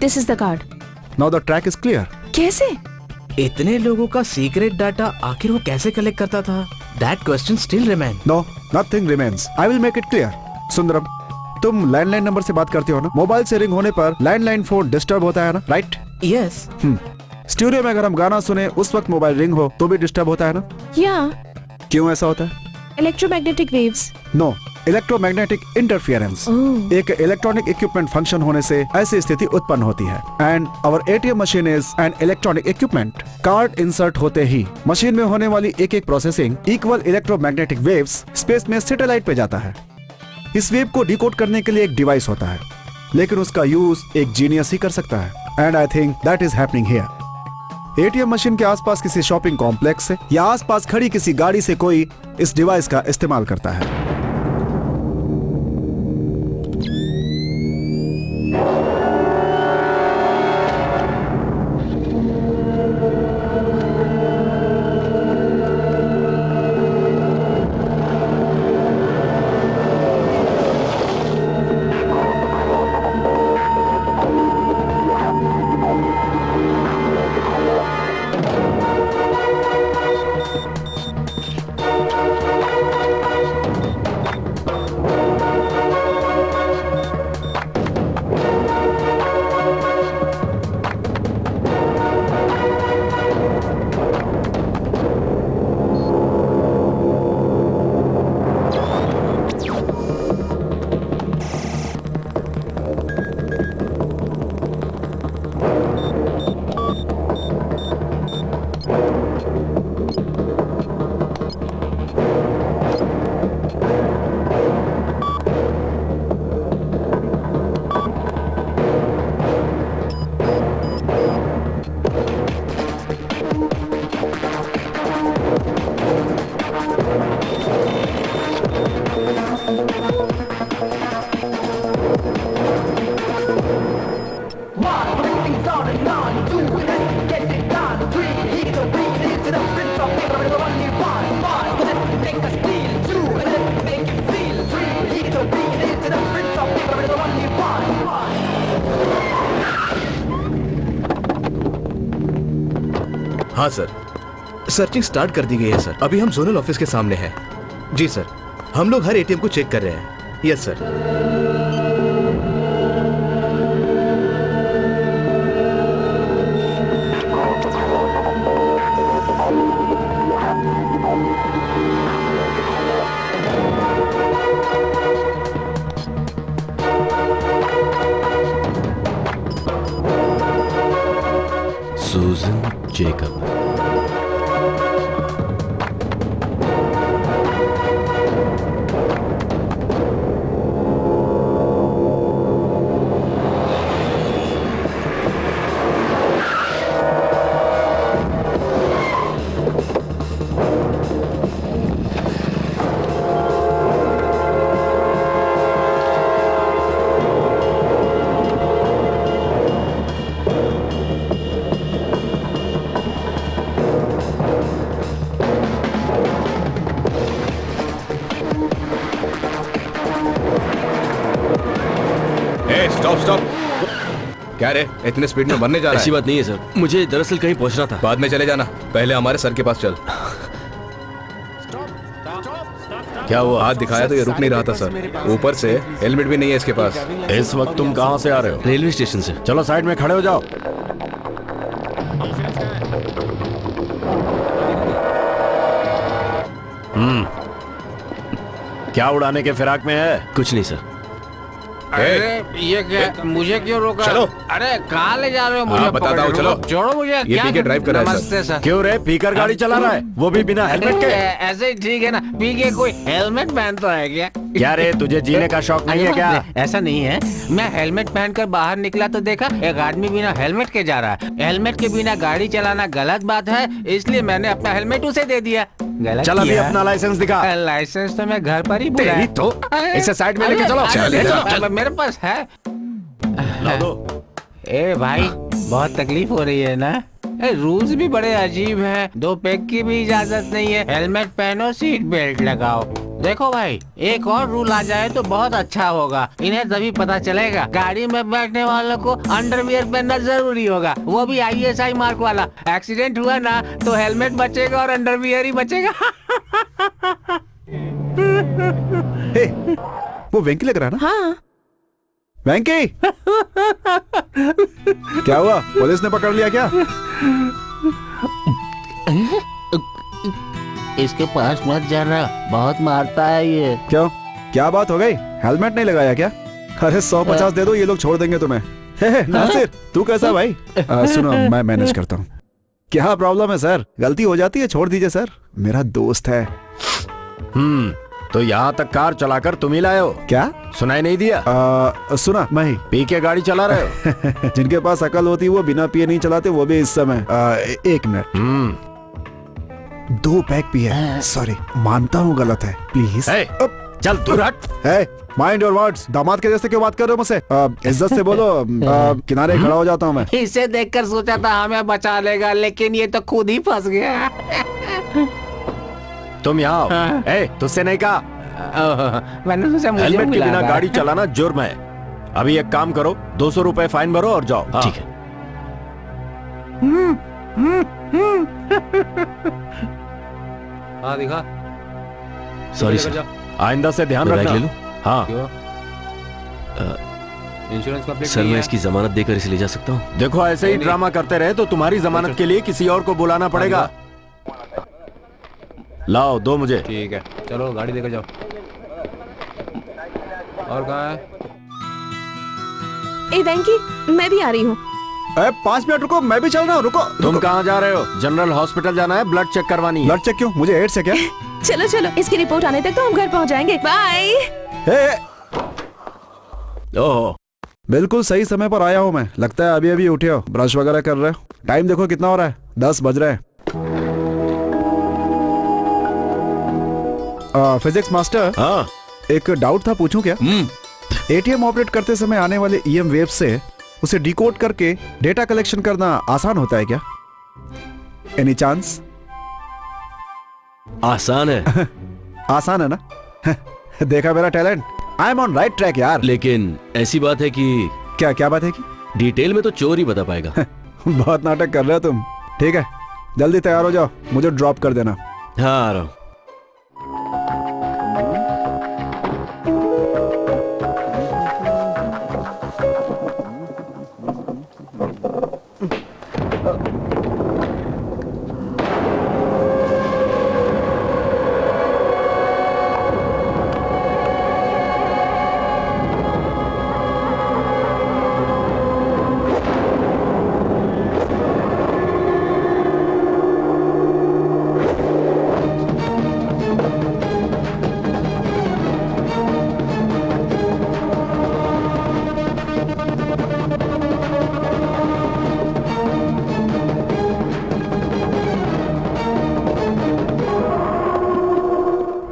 This is the card. Now the track is clear. कैसे? इतने लोगों का सीक्रेट डाटा आखिर वो कैसे कलेक्ट करता था? That question still remain. No, nothing remains. I will make it clear. Sundaram, तुम लैंडलाइन नंबर से बात करते हो ना? मोबाइल से रिंग होने पर लैंडलाइन फोन डिस्टर्ब होता है ना? राइट? Yes. स्टूडियो में अगर हम गाना सुने उस वक्त मोबाइल रिंग हो तो भी डिस्टर्ब होता है ना? Yeah. क्यों ऐसा होता है? Electromagnetic waves. No, electromagnetic interference. एक इलेक्ट्रॉनिक इक्विपमेंट फंक्शन होने से ऐसी स्थिति उत्पन्न होती है। And our ATM machine is an electronic equipment. Card insert होते ही मशीन में होने वाली एक एक processing equal electromagnetic waves space में सैटेलाइट पे जाता है। इस वेव को डिकोड करने के लिए एक डिवाइस होता है, लेकिन उसका यूज एक जीनियस ही कर सकता है। And I think that is happening here. ATM machine के आसपास किसी शॉपिंग कॉम्प्लेक्स से या आसपास खड़ी किसी गाड़ी से कोई इस डिवाइस का इस्तेमाल करता है। हाँ सर, सर्चिंग स्टार्ट कर दी गई है सर। अभी हम जोनल ऑफिस के सामने हैं। जी सर, हम लोग हर एटीएम को चेक कर रहे हैं। Yes sir. Susan Jacob. Stop stop. क्या रे, इतने स्पीड में बनने जा रहा ऐसी है? बात नहीं है सर, मुझे दरअसल कहीं पहुंचना था। बाद में चले जाना, पहले हमारे सर के पास चल। क्या हुआ? हाथ दिखाया तो ये रुक नहीं रहा था सर। ऊपर से हेलमेट भी नहीं है इसके पास। इस वक्त तुम कहाँ से आ रहे हो? रेलवे स्टेशन से। चलो साइड में खड़े हो जाओ। क्या उड़ाने के फिराक में है? कुछ नहीं सर। अरे ये क्या, मुझे क्यों रोका? चलो। अरे कहाँ ले जा रहे हो मुझे? हाँ, बताता हूँ, चलो। छोड़ो मुझे। ये क्या पी के ड्राइव कर रहा है सर। नमस्ते सर। क्यों रे, पीकर गाड़ी चला रहा है, वो भी बिना हेलमेट के? ऐसे ही ठीक है ना, पी के कोई हेलमेट पहनता है क्या? क्या रे, तुझे जीने का शौक नहीं है क्या? ऐसा नहीं है, मैं हेलमेट पहनकर बाहर निकला तो देखा एक आदमी बिना हेलमेट के जा रहा है। हेलमेट के बिना गाड़ी चलाना गलत बात है, इसलिए मैंने अपना हेलमेट उसे दे दिया। गलत चल अभी किया। अपना लाइसेंस दिखा। लाइसेंस तो मैं घर पर ही भूला तेरी है। तो इसे साइड में लेके चलो। अरे, ले चलो। मेरे पास है। ला दो। ए भाई, बहुत तकलीफ हो रही है ना? रूल्स भी बड़े अजीब हैं। 2 पैक की भी इजाजत नहीं है। हेलमेट पहनो, सीट बेल्ट लगाओ। देखो भाई, एक और रूल आ जाए तो बहुत अच्छा होगा। इन्हें तभी पता चलेगा गाड़ी में बैठने वालों को अंडरवियर पहनना जरूरी होगा, वो भी ISI मार्क वाला। एक्सीडेंट हुआ ना तो हेलमेट बचेगा और अंडरवियर ही बचेगा। हे, वो वेंकी लग रहा है ना? हाँ। वेंकी। क्या हुआ, पुलिस ने पकड़ लिया क्या? इसके पास मत जाना, बहुत मारता है ये। क्यों, क्या बात हो गई? हेलमेट नहीं लगाया क्या? अरे 150 दे दो, ये लोग छोड़ देंगे तुम्हें। हे, नासिर, तू कैसा भाई? सुनो, मैं मैनेज करता हूँ। क्या प्रॉब्लम है सर? गलती हो जाती है, छोड़ दीजिए सर, मेरा दोस्त है। तो यहाँ तक कार चलाकर तुम ही लाए हो क्या? सुनाई नहीं दिया? सुना, मैं ही। पी के गाड़ी चला रहे हो? जिनके पास अकल होती है वो बिना पिए नहीं चलाते, वो भी इस समय। 1 मिनट। 2 पैक पिए। सॉरी, मानता हूँ गलत है, प्लीज। चल दूर हट। Mind your words. दामाद के जैसे क्यों बात कर रहे हो मुझसे? इज्जत से बोलो। किनारे खड़ा हो जाता हूँ मैं। इसे देखकर सोचा था हमें बचा लेगा, लेकिन ये तो खुद ही फंस गया। तुम यहाँ आओ। तुझसे नहीं कहा? मैंने सोचा मुझे हेलमेट के बुला बिना रहा है। गाड़ी चलाना जुर्म है। अभी एक काम करो, 200 रुपए फाइन भरो और जाओ। हाँ। ठीक है। हाँ दिखा। Sorry sir. आइंदा से ध्यान मैं बैग ले लूं? रखना। हाँ। क्यों? इंश्योरेंस का सर, मैं इसकी जमानत देकर इसे ले जा सकता हूँ? देखो, ऐसे ही ड्रामा करते रहे तो तुम्हारी जमानत के लिए किसी और को बुलाना पड़ेगा। लाओ, दो मुझे। ठीक है, चलो गाड़ी लेकर जाओ। और कहाँ है? ए वेंकी, मैं भी आ रही हूँ। 5 मिनट रुको, मैं भी चल रहा हूँ। रुको। तुम कहाँ जा रहे हो? जनरल हॉस्पिटल जाना है, ब्लड चेक करवानी है। ब्लड चेक क्यों? मुझे एड्स है क्या? चलो चलो, इसकी रिपोर्ट आने तक तो हम घर पहुँच जाएंगे। बाय। ओह, बिल्कुल सही समय पर आया हूँ मैं। लगता है अभी अभी उठे हो, ब्रश वगैरह कर रहे हो। टाइम देखो कितना हो रहा है, 10 बज रहे हैं। Physics master. हाँ। एक डाउट था, पूछूं क्या? एटीएम ऑपरेट करते समय आने वाले EM वेव से उसे डिकोड करके डेटा कलेक्शन करना आसान होता है क्या? Any chance? आसान है। आसान है ना? देखा मेरा talent? I am on right track यार। लेकिन ऐसी बात है कि क्या बात है कि? डिटेल में तो चोर ही बता पाएगा। बहुत नाटक कर रहे हो तुम। ठीक है, जल्दी तैयार हो जाओ, मुझे ड्रॉप कर देना। हाँ आ रहा हूँ।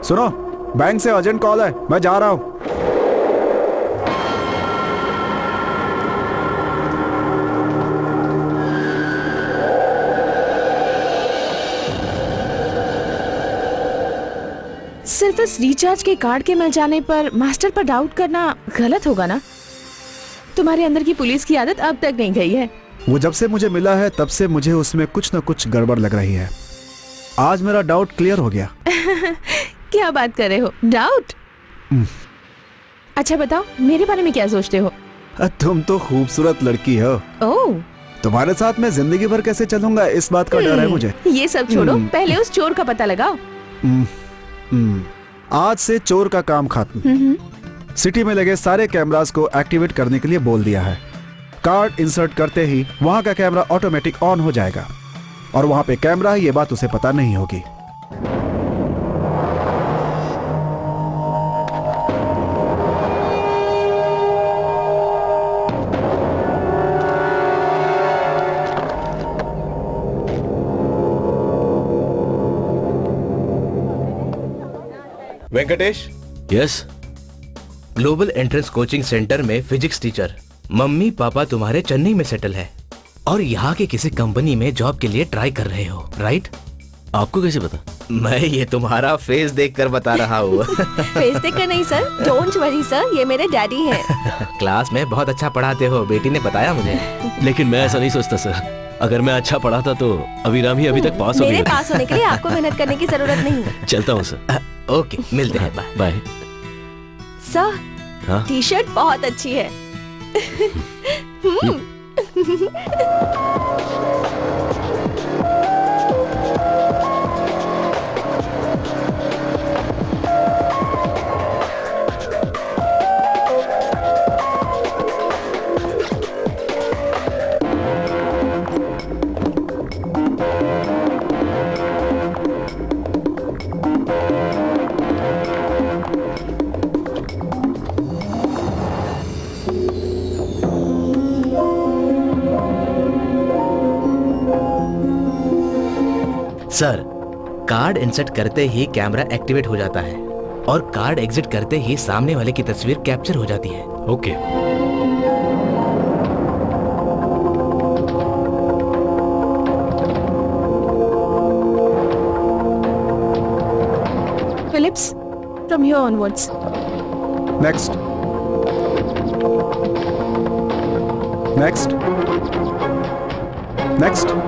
सुनो, बैंक से अर्जेंट कॉल है, मैं जा रहा हूं। सिर्फ इस रिचार्ज के कार्ड के मिल जाने पर मास्टर पर डाउट करना गलत होगा ना? तुम्हारे अंदर की पुलिस की आदत अब तक नहीं गई है। वो जब से मुझे मिला है तब से मुझे उसमें कुछ न कुछ गड़बड़ लग रही है। आज मेरा डाउट क्लियर हो गया। क्या बात कर रहे हो? डाउट? अच्छा बताओ, मेरे बारे में क्या सोचते हो? तुम तो खूबसूरत लड़की हो। ओह, तुम्हारे साथ मैं जिंदगी भर कैसे चलूंगा, इस बात का डर है मुझे। ये सब छोड़ो, पहले उस चोर का पता लगाओ। आज से चोर का काम खत्म। सिटी में लगे सारे कैमरास को एक्टिवेट करने के लिए बोल दिया है। कार्ड इंसर्ट करते ही वहां का कैमरा ऑटोमेटिक ऑन हो जाएगा और वहां पे कैमरा है, ये बात उसे पता नहीं होगी। Venkatesh. Yes. Global entrance coaching centre में फिजिक्स टीचर। मम्मी पापा तुम्हारे चेन्नई में सेटल है और यहाँ के किसी कंपनी में जॉब के लिए ट्राई कर रहे हो, राइट? आपको कैसे पता? मैं ये तुम्हारा फेस देखकर बता रहा हूँ। फेस देखकर नहीं सर, डोंट वरी सर, ये मेरे डैडी हैं। क्लास में बहुत अच्छा पढ़ाते हो, बेटी ने बताया मुझे। लेकिन मैं ऐसा नहीं सोचता सर। अगर मैं अच्छा पढ़ाता तो अभिराम ही अभी तक पास हो गई। मेरे पास होने के लिए आपको मेहनत करने की जरूरत नहीं। चलता हूँ सर। ओके, मिलते हैं, बाय। बाय। सर, हाँ? टी शर्ट बहुत अच्छी है। सर, कार्ड इंसर्ट करते ही कैमरा एक्टिवेट हो जाता है और कार्ड एग्जिट करते ही सामने वाले की तस्वीर कैप्चर हो जाती है। Okay. Phillips, from here onwards. Next, next, next.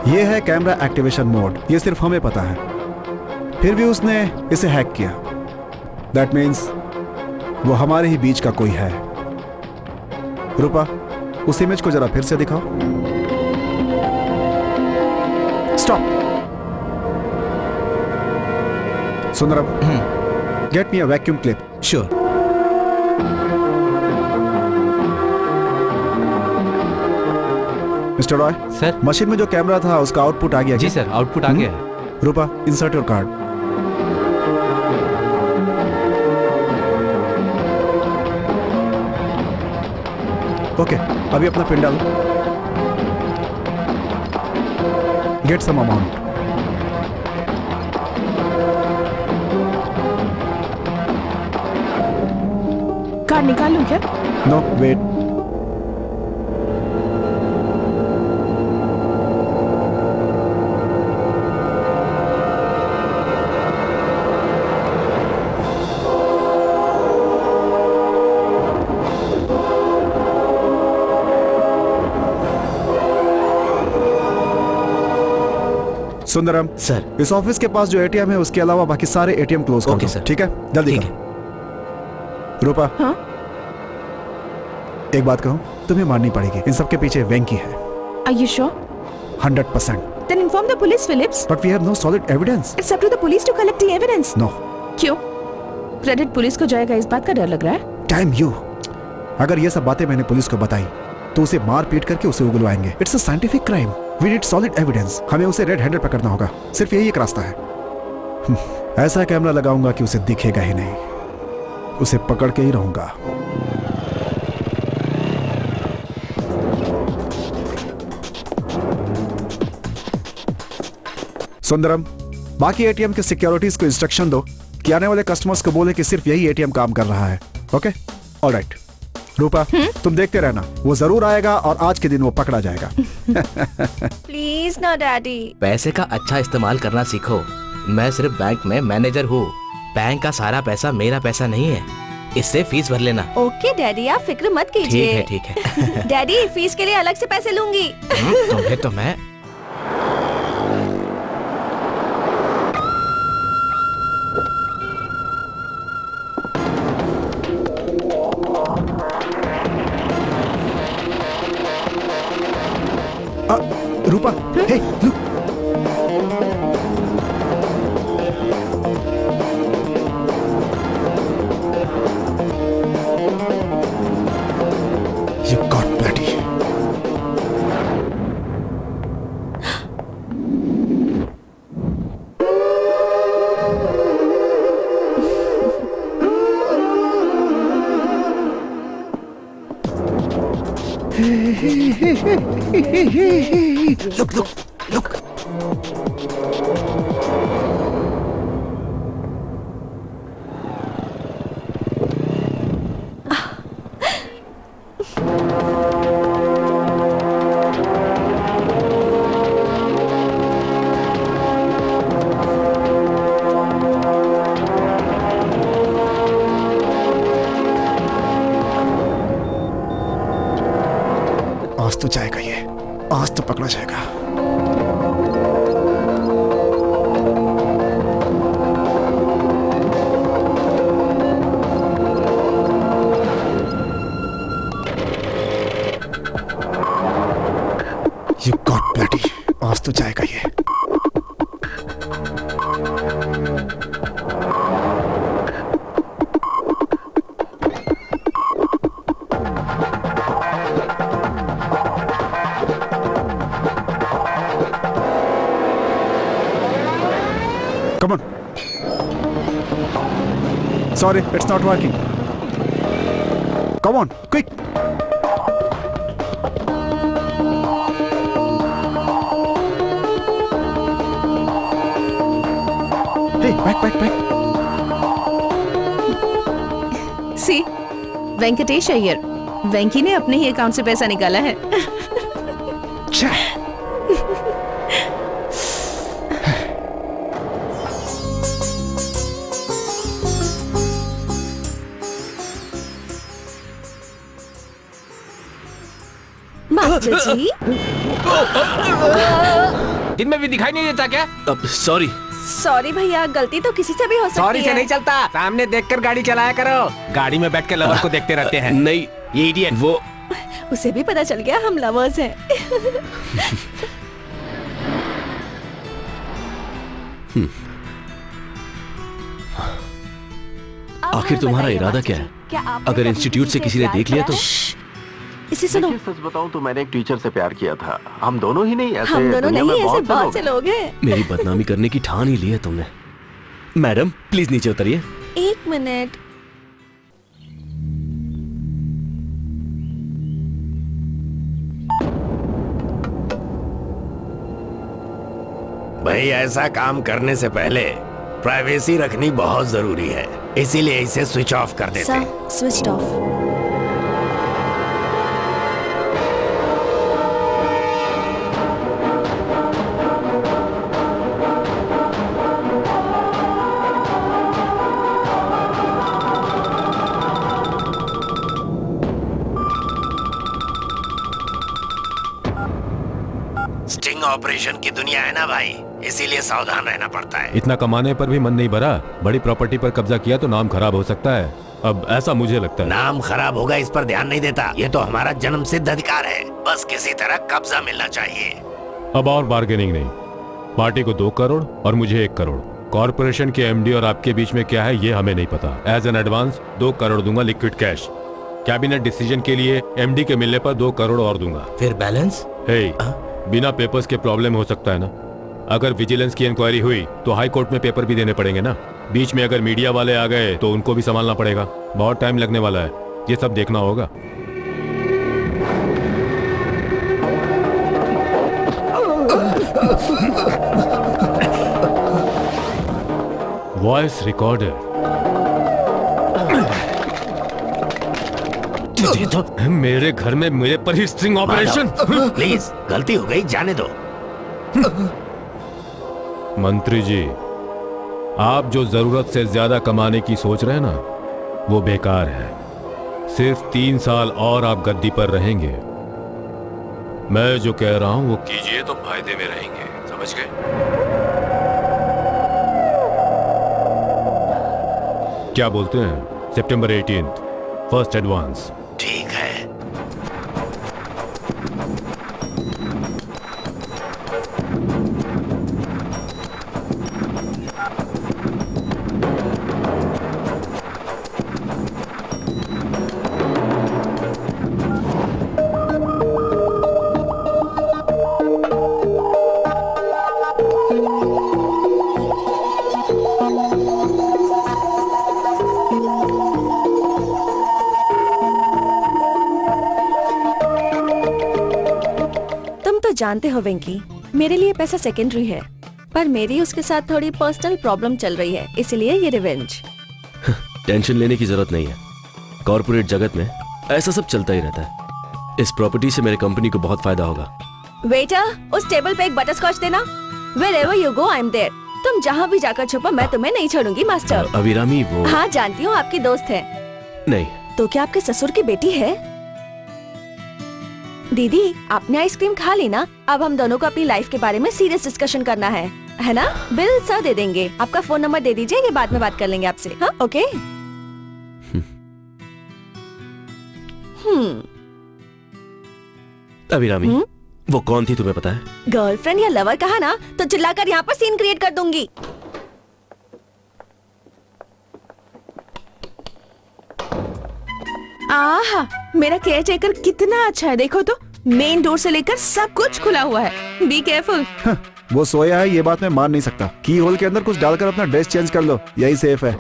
ये है कैमरा एक्टिवेशन मोड। ये सिर्फ हमें पता है, फिर भी उसने इसे हैक किया। दैट मीन्स वो हमारे ही बीच का कोई है। रूपा, उस इमेज को जरा फिर से दिखाओ। Stop. Sundaram, get me a vacuum clip. Sure. Mister Roy sir. Machine में जो कैमरा था उसका आउटपुट आ गया जी क्या? सर, आउटपुट आ गया है। रूपा, इंसर्ट योर कार्ड। ओके, अभी अपना पिन डालो। Get some amount. कार्ड निकाल लूं क्या? No, wait. सुंदरम सर। इस ऑफिस के पास जो एटीएम है उसके अलावा बाकी सारे एटीएम क्लोज कर ओके, दो। सर। ठीक है, जल्दी ठीक करो। रूपा, हाँ? एक बात कहूं, तुम्हें माननी पड़ेगी, इन सब के पीछे वेंकी है। Are you sure? 100%। Then inform the police, Phillips. But we have no solid evidence. It's up to the police to collect the evidence. No. क्यों? क्रेडिट पुलिस को जाएगा इस बात का डर लग रहा है? Damn you. अगर ये सब बातें मैंने पुलिस को बताई तो उसे मार पीट करके उसे उगलवाएंगे। It's a scientific crime. We need solid evidence. हमें उसे रेड हैंडेड पकड़ना होगा। सिर्फ यही एक रास्ता है। ऐसा कैमरा लगाऊंगा कि उसे दिखेगा ही नहीं, उसे पकड़ के ही रहूंगा। सुंदरम, बाकी एटीएम के सिक्योरिटीज को इंस्ट्रक्शन दो कि आने वाले कस्टमर्स को बोले कि सिर्फ यही एटीएम काम कर रहा है। Okay, alright. रूपा, तुम देखते रहना, वो जरूर आएगा और आज के दिन वो पकड़ा जाएगा। प्लीज ना डैडी। पैसे का अच्छा इस्तेमाल करना सीखो। मैं सिर्फ बैंक में मैनेजर हूँ। बैंक का सारा पैसा मेरा पैसा नहीं है, इससे फीस भर लेना। ओके डैडी, आप फिक्र मत कीजिए। ठीक है। डैडी, फीस के लिए अलग से पैसे लूंगी। तुम्हें तो मैं रूपा, हे, look. You got bloody. Look. आज तो जाएगा ये, आज तो पकड़ा जाएगा। You got bloody. आज तो जाएगा ये। Come on. Sorry, it's not working. Come on, quick. Hey, back. See, Venkatesh Iyer, वेंकी ने अपने ही अकाउंट से पैसा निकाला है। Cha. मास्टर जी, दिन में भी दिखाई नहीं देता क्या? अब सॉरी। सॉरी भैया, गलती तो किसी से भी हो सकती है। सॉरी से नहीं चलता, सामने देखकर गाड़ी चलाया करो। गाड़ी में बैठ के लवर को देखते रहते हैं। नहीं, ये इडियट। वो उसे भी पता चल गया हम लवर्स हैं। आखिर तुम्हारा इरादा क्या है? अगर इंस्टीट्यूट से किसी ने देख लिया तो? इसे सुनो। देखिए, सच बताऊं तो मैंने एक टीचर से प्यार किया था। हम दोनों ही नहीं, ऐसे हम दोनों दुनिया नहीं, में ऐसे बहुत से से लोग हैं। मेरी बदनामी करने की ठान ही ली है तुमने। मैडम प्लीज नीचे उतरिए। एक मिनट। भाई, ऐसा काम करने से पहले प्राइवेसी रखनी बहुत जरूरी है, इसीलिए इसे स्विच ऑफ कर देते हैं। Sir, switch off. Sting operation की दुनिया है ना भाई, इसीलिए सावधान रहना पड़ता है। इतना कमाने पर भी मन नहीं भरा, बड़ी प्रॉपर्टी पर कब्जा किया तो नाम खराब हो सकता है। अब ऐसा मुझे लगता है। नाम खराब होगा इस पर ध्यान नहीं देता, ये तो हमारा जन्म सिद्ध अधिकार है, बस किसी तरह कब्जा मिलना चाहिए। अब और बार्गेनिंग नहीं, पार्टी को 2 करोड़ और मुझे 1 करोड़। कॉर्पोरेशन के एमडी और आपके बीच में क्या है ये हमें नहीं पता। एज एन एडवांस 2 करोड़ दूंगा लिक्विड कैश। कैबिनेट डिसीजन के लिए एमडी के मिलने पर 2 करोड़ और दूंगा। फिर बैलेंस? बिना पेपर्स के प्रॉब्लम हो सकता है ना। अगर विजिलेंस की इंक्वायरी हुई तो हाई कोर्ट में पेपर भी देने पड़ेंगे ना। बीच में अगर मीडिया वाले आ गए तो उनको भी संभालना पड़ेगा। बहुत टाइम लगने वाला है, ये सब देखना होगा। Voice recorder. मेरे घर में मेरे पर ही स्ट्रिंग ऑपरेशन। प्लीज, गलती हो गई, जाने दो। मंत्री जी, आप जो जरूरत से ज्यादा कमाने की सोच रहे हैं ना, वो बेकार है। सिर्फ 3 साल और आप गद्दी पर रहेंगे। मैं जो कह रहा हूं वो कीजिए तो फायदे में रहेंगे, समझ गए? क्या बोलते हैं? सितंबर 18 फर्स्ट एडवांस। ठीक है। जानते हो वेंकी, मेरे लिए पैसा सेकेंडरी है, पर मेरी उसके साथ थोड़ी पर्सनल प्रॉब्लम चल रही है, इसलिए ये रिवेंज। टेंशन लेने की जरूरत नहीं है। कॉर्पोरेट जगत में ऐसा सब चलता ही रहता है। इस प्रॉपर्टी से मेरे कंपनी को बहुत फायदा होगा। वेटर, उस टेबल पे एक बटरस्कॉच देना। Wherever you go, I'm there। तुम जहाँ भी जाकर छुपो, मैं तुम्हें नहीं छोड़ूंगी मास्टर। अभिरामी वो। हाँ जानती हूँ, आपकी दोस्त है। नहीं। तो क्या आपके ससुर की बेटी है? दीदी, आपने आइसक्रीम खा ली ना? अब हम दोनों को अपनी लाइफ के बारे में सीरियस डिस्कशन करना है ना? बिल सर दे देंगे। आपका फोन नंबर दे दीजिए, ये बाद में बात कर लेंगे आपसे। हाँ, ओके। अभिरामी, वो कौन थी तुम्हें पता है? गर्लफ्रेंड या लवर कहा ना तो चिल्लाकर यहाँ पर सीन क्रिएट कर दूंगी। आहा, मेरा केयर टेकर कितना अच्छा है, देखो तो। मेन डोर से लेकर सब कुछ खुला हुआ है। Be careful. वो सोया है, ये बात मैं मान नहीं सकता। की होल के अंदर कुछ डालकर अपना ड्रेस चेंज कर लो, यही सेफ है।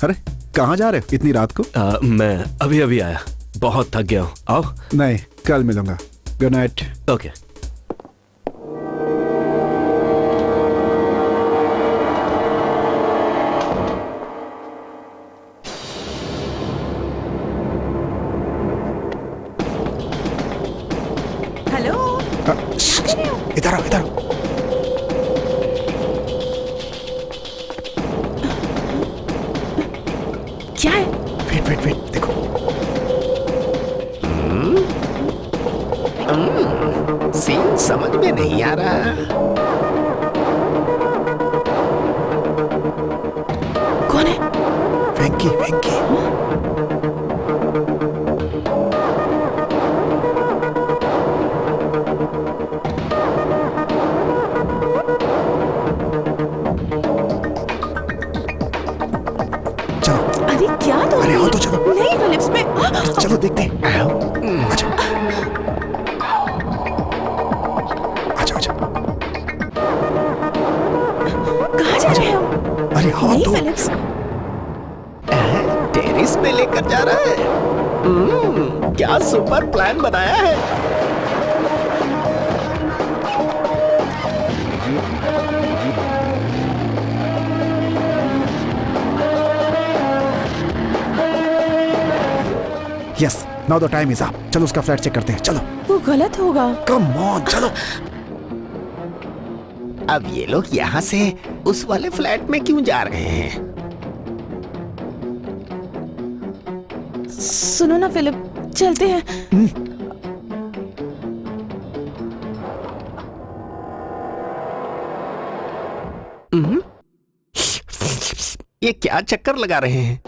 अरे कहाँ जा रहे हो इतनी रात को? मैं अभी अभी आया, बहुत थक गया हूँ। आओ। नहीं, कल मिलूंगा। Good night. ओके। हेलो, इधर आओ, इधर आओ। क्या है? वेट वेट वेट, देखो। सीन समझ में नहीं आ रहा। कौन है? वेंकी, वेंकी। अरे क्या तो? अरे आओ तो चलो। नहीं, फिलिप्स में। चलो देखते हैं। आओ। अच्छा। आजा, आजा। नहीं फिलिप्स, टेरिस पे लेकर जा रहा है। क्या सुपर प्लान बनाया है। Yes, now the time is up. चलो उसका फ्लैट चेक करते हैं, चलो। वो गलत होगा। कम ऑन, चलो। अब ये लोग यहाँ से उस वाले फ्लैट में क्यों जा रहे हैं? सुनो ना फिलिप, चलते हैं। ये क्या चक्कर लगा रहे हैं?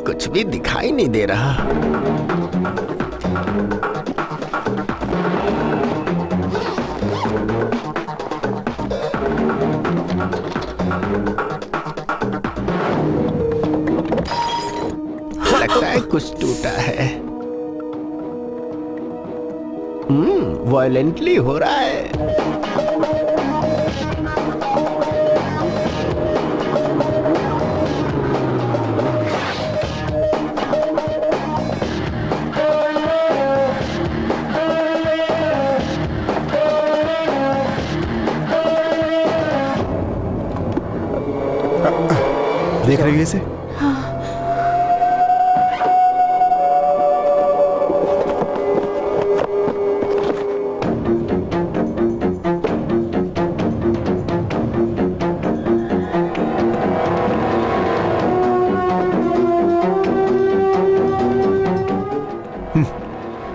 कुछ भी दिखाई नहीं दे रहा। लगता है कुछ टूटा है। वायलेंटली हो रहा है। देख रही है इसे?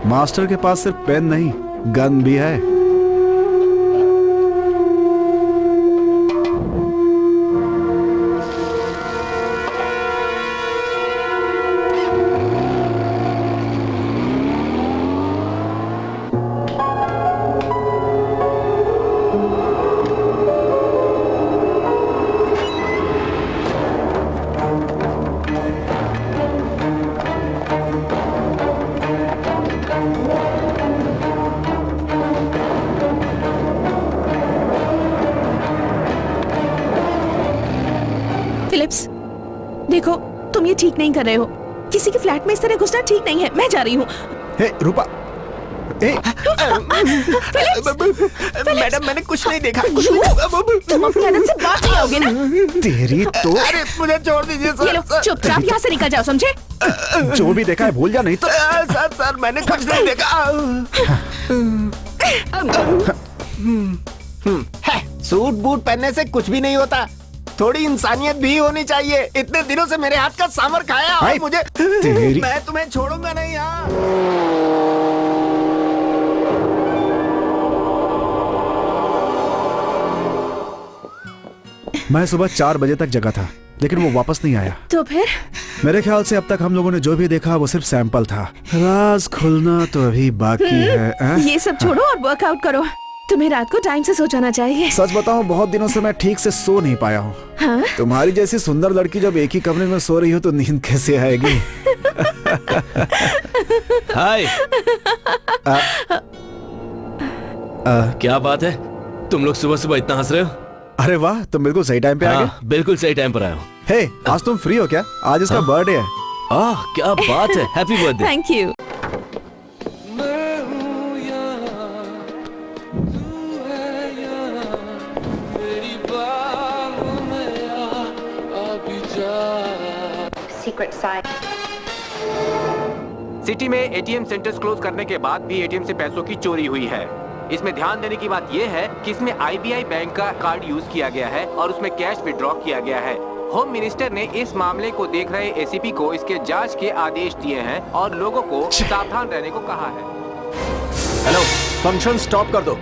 मास्टर के पास सिर्फ पेन नहीं, गन भी है। फिलिप्स, देखो तुम ये ठीक नहीं कर रहे हो। किसी के फ्लैट में इस तरह घुसना ठीक नहीं है। मैं जा रही हूँ। हे रूपा, मैडम मैंने कुछ नहीं देखा। तुम अपनी आदत से बात नहीं आओगे ना। तेरी तो। अरे मुझे छोड़ दीजिए सर। ये लो, चुपचाप यहाँ से निकल जाओ, समझे? जो भी देखा है भूल जा, नहीं तो। सर मैंने कुछ नहीं देखा। सूट बूट पहनने से कुछ भी नहीं होता। थोड़ी इंसानियत भी होनी चाहिए। इतने दिनों से मेरे हाथ का सांभर खाया और मुझे मैं तुम्हें छोड़ूंगा नहीं। यहाँ मैं सुबह 4 बजे तक जगा था, लेकिन वो वापस नहीं आया। तो फिर? मेरे ख्याल से अब तक हम लोगों ने जो भी देखा वो सिर्फ सैंपल था। राज खुलना तो अभी बाकी है। ये सब छोड़ो और वर्कआउट करो। तुम्हें रात को टाइम से सो जाना चाहिए। सच बताऊं, बहुत दिनों से मैं ठीक से सो नहीं पाया हूँ। हाँ? तुम्हारी जैसी सुंदर लड़की जब एक ही कमरे में सो रही हो तो नींद कैसे आएगी? हाय। क्या बात है, तुम लोग सुबह सुबह इतना हंस रहे हो? अरे वाह, तुम बिल्कुल सही टाइम पे आ गए। बिल्कुल सही टाइम पर आया हूँ। हे, आज तुम फ्री हो क्या? आज इसका बर्थडे है। क्या बात है, happy birthday. Thank you. City में एटीएम सेंटर्स क्लोज करने के बाद भी एटीएम से पैसों की चोरी हुई है। इसमें ध्यान देने की बात यह है कि इसमें आईबीआई बैंक का कार्ड यूज किया गया है और उसमें कैश विड्रॉ किया गया है। होम मिनिस्टर ने इस मामले को देख रहे एसीपी को इसके जांच के आदेश दिए हैं और लोगों को सावधान रहने को कहा है। हेलो, फंक्शन स्टॉप कर दो।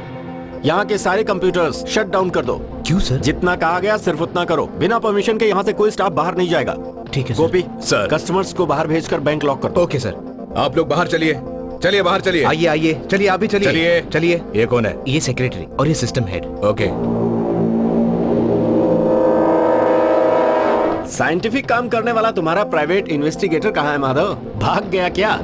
यहाँ के सारे कंप्यूटर्स शट डाउन कर दो। क्यों सर? जितना कहा गया सिर्फ उतना करो। बिना परमिशन के यहाँ से कोई स्टाफ बाहर नहीं जाएगा। ठीक है गोपी सर। कस्टमर्स को बाहर भेजकर बैंक लॉक कर दो। Okay sir. आप लोग बाहर चलिए, चलिए बाहर चलिए। आइए आइए, चलिए आप भी चलिए। चलिए चलिए। ये कौन है? ये सेक्रेटरी और ये सिस्टम हेड। ओके। साइंटिफिक काम करने वाला तुम्हारा प्राइवेट इन्वेस्टिगेटर कहाँ है माधव? भाग गया क्या?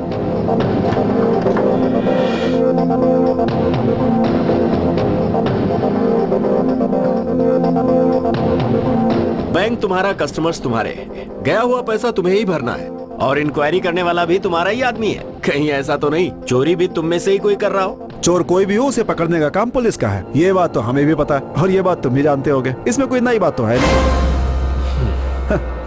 बैंक तुम्हारा, कस्टमर्स तुम्हारे, गया हुआ पैसा तुम्हें ही भरना है और इंक्वायरी करने वाला भी तुम्हारा ही आदमी है। कहीं ऐसा तो नहीं चोरी भी तुम में से ही कोई कर रहा हो? चोर कोई भी हो, उसे पकड़ने का काम पुलिस का है। ये बात तो हमें भी पता है और ये बात तुम भी जानते होगे। इसमें कोई नई बात तो है नहीं।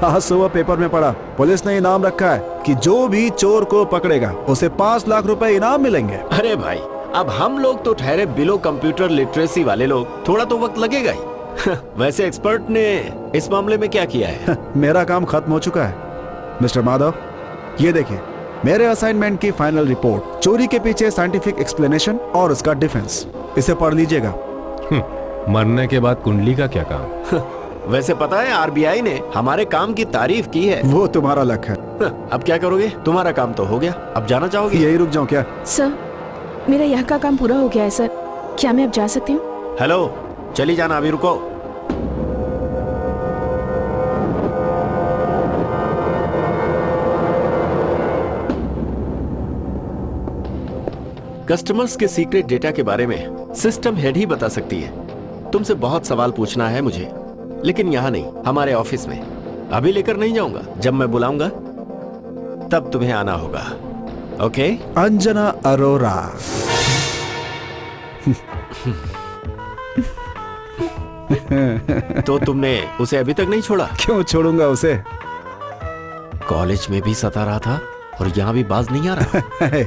आज सुबह पेपर में पढ़ा, पुलिस ने इनाम रखा है कि जो भी चोर को पकड़ेगा उसे 5 लाख रुपए इनाम मिलेंगे। अरे भाई, अब हम लोग तो ठहरे बिलो कंप्यूटर लिटरेसी वाले लोग, थोड़ा तो वक्त लगेगा ही। वैसे एक्सपर्ट ने इस मामले में क्या किया है? मेरा काम खत्म हो चुका है मिस्टर माधव। ये देखिए मेरे असाइनमेंट की फाइनल रिपोर्ट, चोरी के पीछे साइंटिफिक एक्सप्लेनेशन और उसका डिफेंस। इसे पढ़ लीजिएगा। मरने के बाद कुंडली का क्या काम? वैसे पता है आरबीआई ने हमारे काम की तारीफ की है। वो तुम्हारा लक है। अब क्या करोगे? तुम्हारा काम तो हो गया, अब जाना चाहोगे? यही रुक जाऊं क्या? सर, मेरा यहाँ का काम पूरा हो गया है सर। क्या मैं अब जा सकती हूँ? हेलो, चली जाना, अभी रुको। कस्टमर्स के सीक्रेट डेटा के बारे में सिस्टम हेड ही बता सकती है। तुमसे बहुत सवाल पूछना है मुझे, लेकिन यहाँ नहीं, हमारे ऑफिस में। अभी लेकर नहीं जाऊंगा, जब मैं बुलाऊंगा तब तुम्हें आना होगा। ओके? अंजना अरोरा। तो तुमने उसे अभी तक नहीं छोड़ा? क्यों छोड़ूंगा उसे? कॉलेज में भी सता रहा था और यहाँ भी बाज नहीं आ रहा।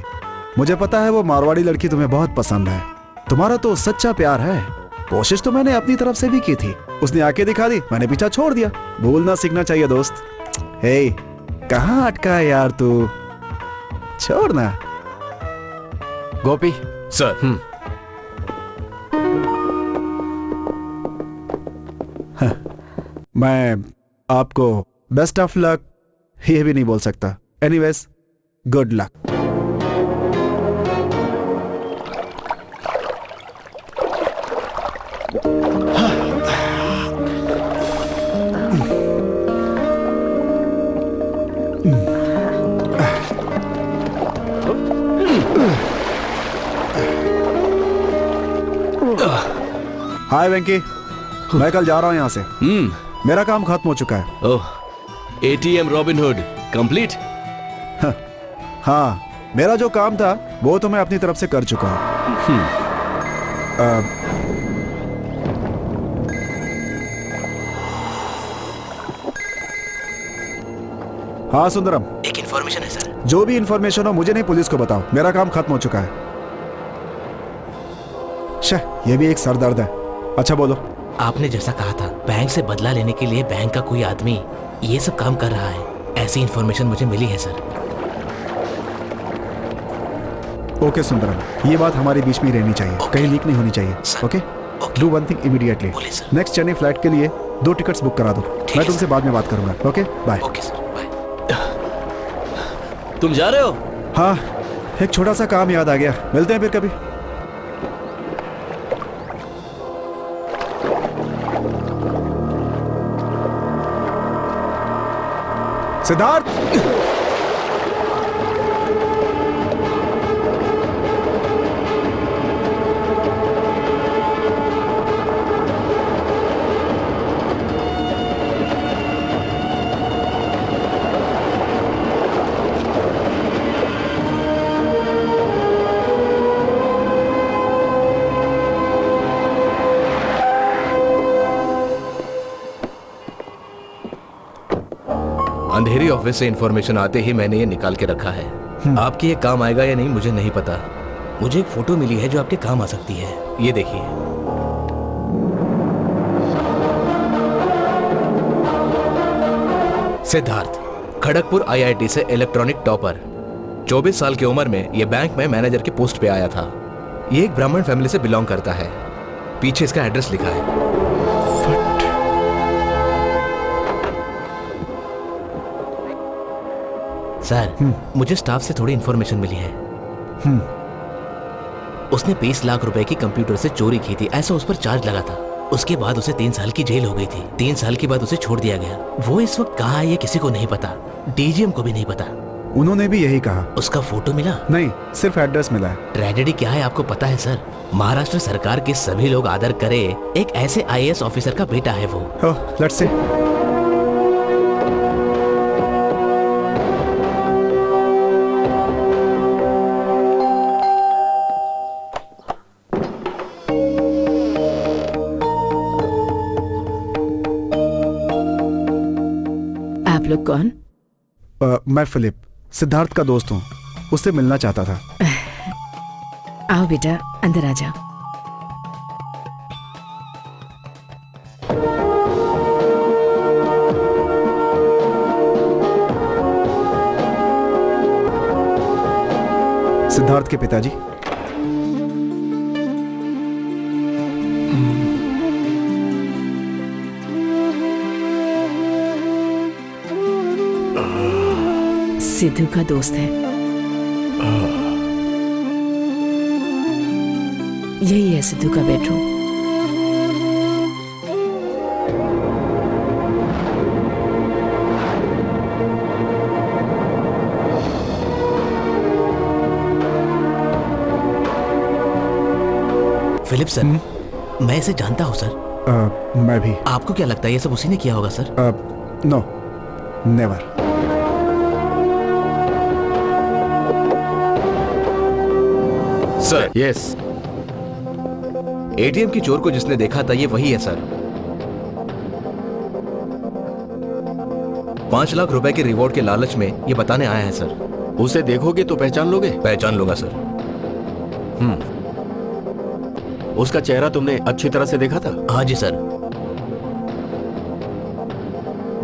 मुझे पता है वो मारवाड़ी लड़की तुम्हें बहुत पसंद है। तुम्हारा तो सच्चा प्यार है। कोशिश तो मैंने अपनी तरफ से भी की थी, उसने आके दिखा दी, मैंने पीछा छोड़ दिया। भूलना सीखना चाहिए दोस्त। हे, कहाँ अटका है यार तू? छोड़ना। गोपी सर। मैं आपको बेस्ट ऑफ लक ये भी नहीं बोल सकता। Anyways, good luck. Hi Venky, मैं कल जा रहा हूँ यहाँ से। मेरा काम खत्म हो चुका है। ओह, एटीएम रॉबिनहुड कंप्लीट? हाँ, मेरा जो काम था वो तो मैं अपनी तरफ से कर चुका हूँ। हाँ सुंदरम, एक इन्फॉर्मेशन है सर। जो भी इन्फॉर्मेशन हो मुझे नहीं, पुलिस को बताओ। मेरा काम खत्म हो चुका है। ये भी एक सरदर्द है। अच्छा बोलो। आपने जैसा कहा था, बैंक से बदला लेने के लिए बैंक का कोई आदमी ये सब काम कर रहा है, ऐसी इन्फॉर्मेशन मुझे मिली है सर। ओके सुंदरम, ये बात हमारे बीच में रहनी चाहिए। कहीं लीक नहीं होनी चाहिए। Okay? Do one thing immediately. Next Chennai flight के लिए 2 टिकट्स बुक करा दो। मैं तुमसे बाद में बात करूंगा। Okay bye. Okay sir, bye. तुम जा रहे हो? हाँ, एक छोटा सा काम याद आ गया। मिलते हैं फिर कभी। सिद्धार्थ, अंधेरी ऑफिस से इन्फॉर्मेशन आते ही मैंने ये निकाल के रखा है। आपके ये काम आएगा या नहीं मुझे नहीं पता। मुझे एक फोटो मिली है जो आपके काम आ सकती है। ये देखिए। सिद्धार्थ, खड़गपुर आईआईटी से इलेक्ट्रॉनिक टॉपर, 24 साल की उम्र में ये बैंक में मैनेजर की पोस्ट पे आया था। ये एक ब्राह्मण फैमिली से बिलोंग करता है। पीछे इसका एड्रेस लिखा है। सर, मुझे स्टाफ से थोड़ी इंफॉर्मेशन मिली है। उसने 20 लाख रुपए की कंप्यूटर से चोरी की थी, ऐसा उस पर चार्ज लगा था। उसके बाद उसे 3 साल की जेल हो गई थी। 3 साल के बाद उसे छोड़ दिया गया। वो इस वक्त कहाँ है ये किसी को नहीं पता, डीजीएम को भी नहीं पता। उन्होंने भी यही कहा। उसका फोटो मिला? नहीं, सिर्फ एड्रेस मिला है। ट्रेजेडी क्या है आपको पता है सर? महाराष्ट्र सरकार के सभी लोग आदर करे एक ऐसे आईएएस ऑफिसर का बेटा है वो। Let's see. आप लोग कौन? मैं फिलिप, सिद्धार्थ का दोस्त हूँ। उससे मिलना चाहता था। आओ बेटा, अंदर आ जाओ। सिद्धार्थ के पिताजी। सिद्धू का दोस्त है। यही है सिद्धू का बेडरूम। फिलिप सर, मैं इसे जानता हूँ सर। मैं भी। आपको क्या लगता है ये सब उसी ने किया होगा sir? No, never. Sir yes, ATM की चोर को जिसने देखा था ये वही है सर। 5 लाख रुपए के रिवॉर्ड के लालच में ये बताने आया है सर। उसे देखोगे तो पहचान लोगे? पहचान लूंगा सर। उसका चेहरा तुमने अच्छी तरह से देखा था? हाँ जी सर।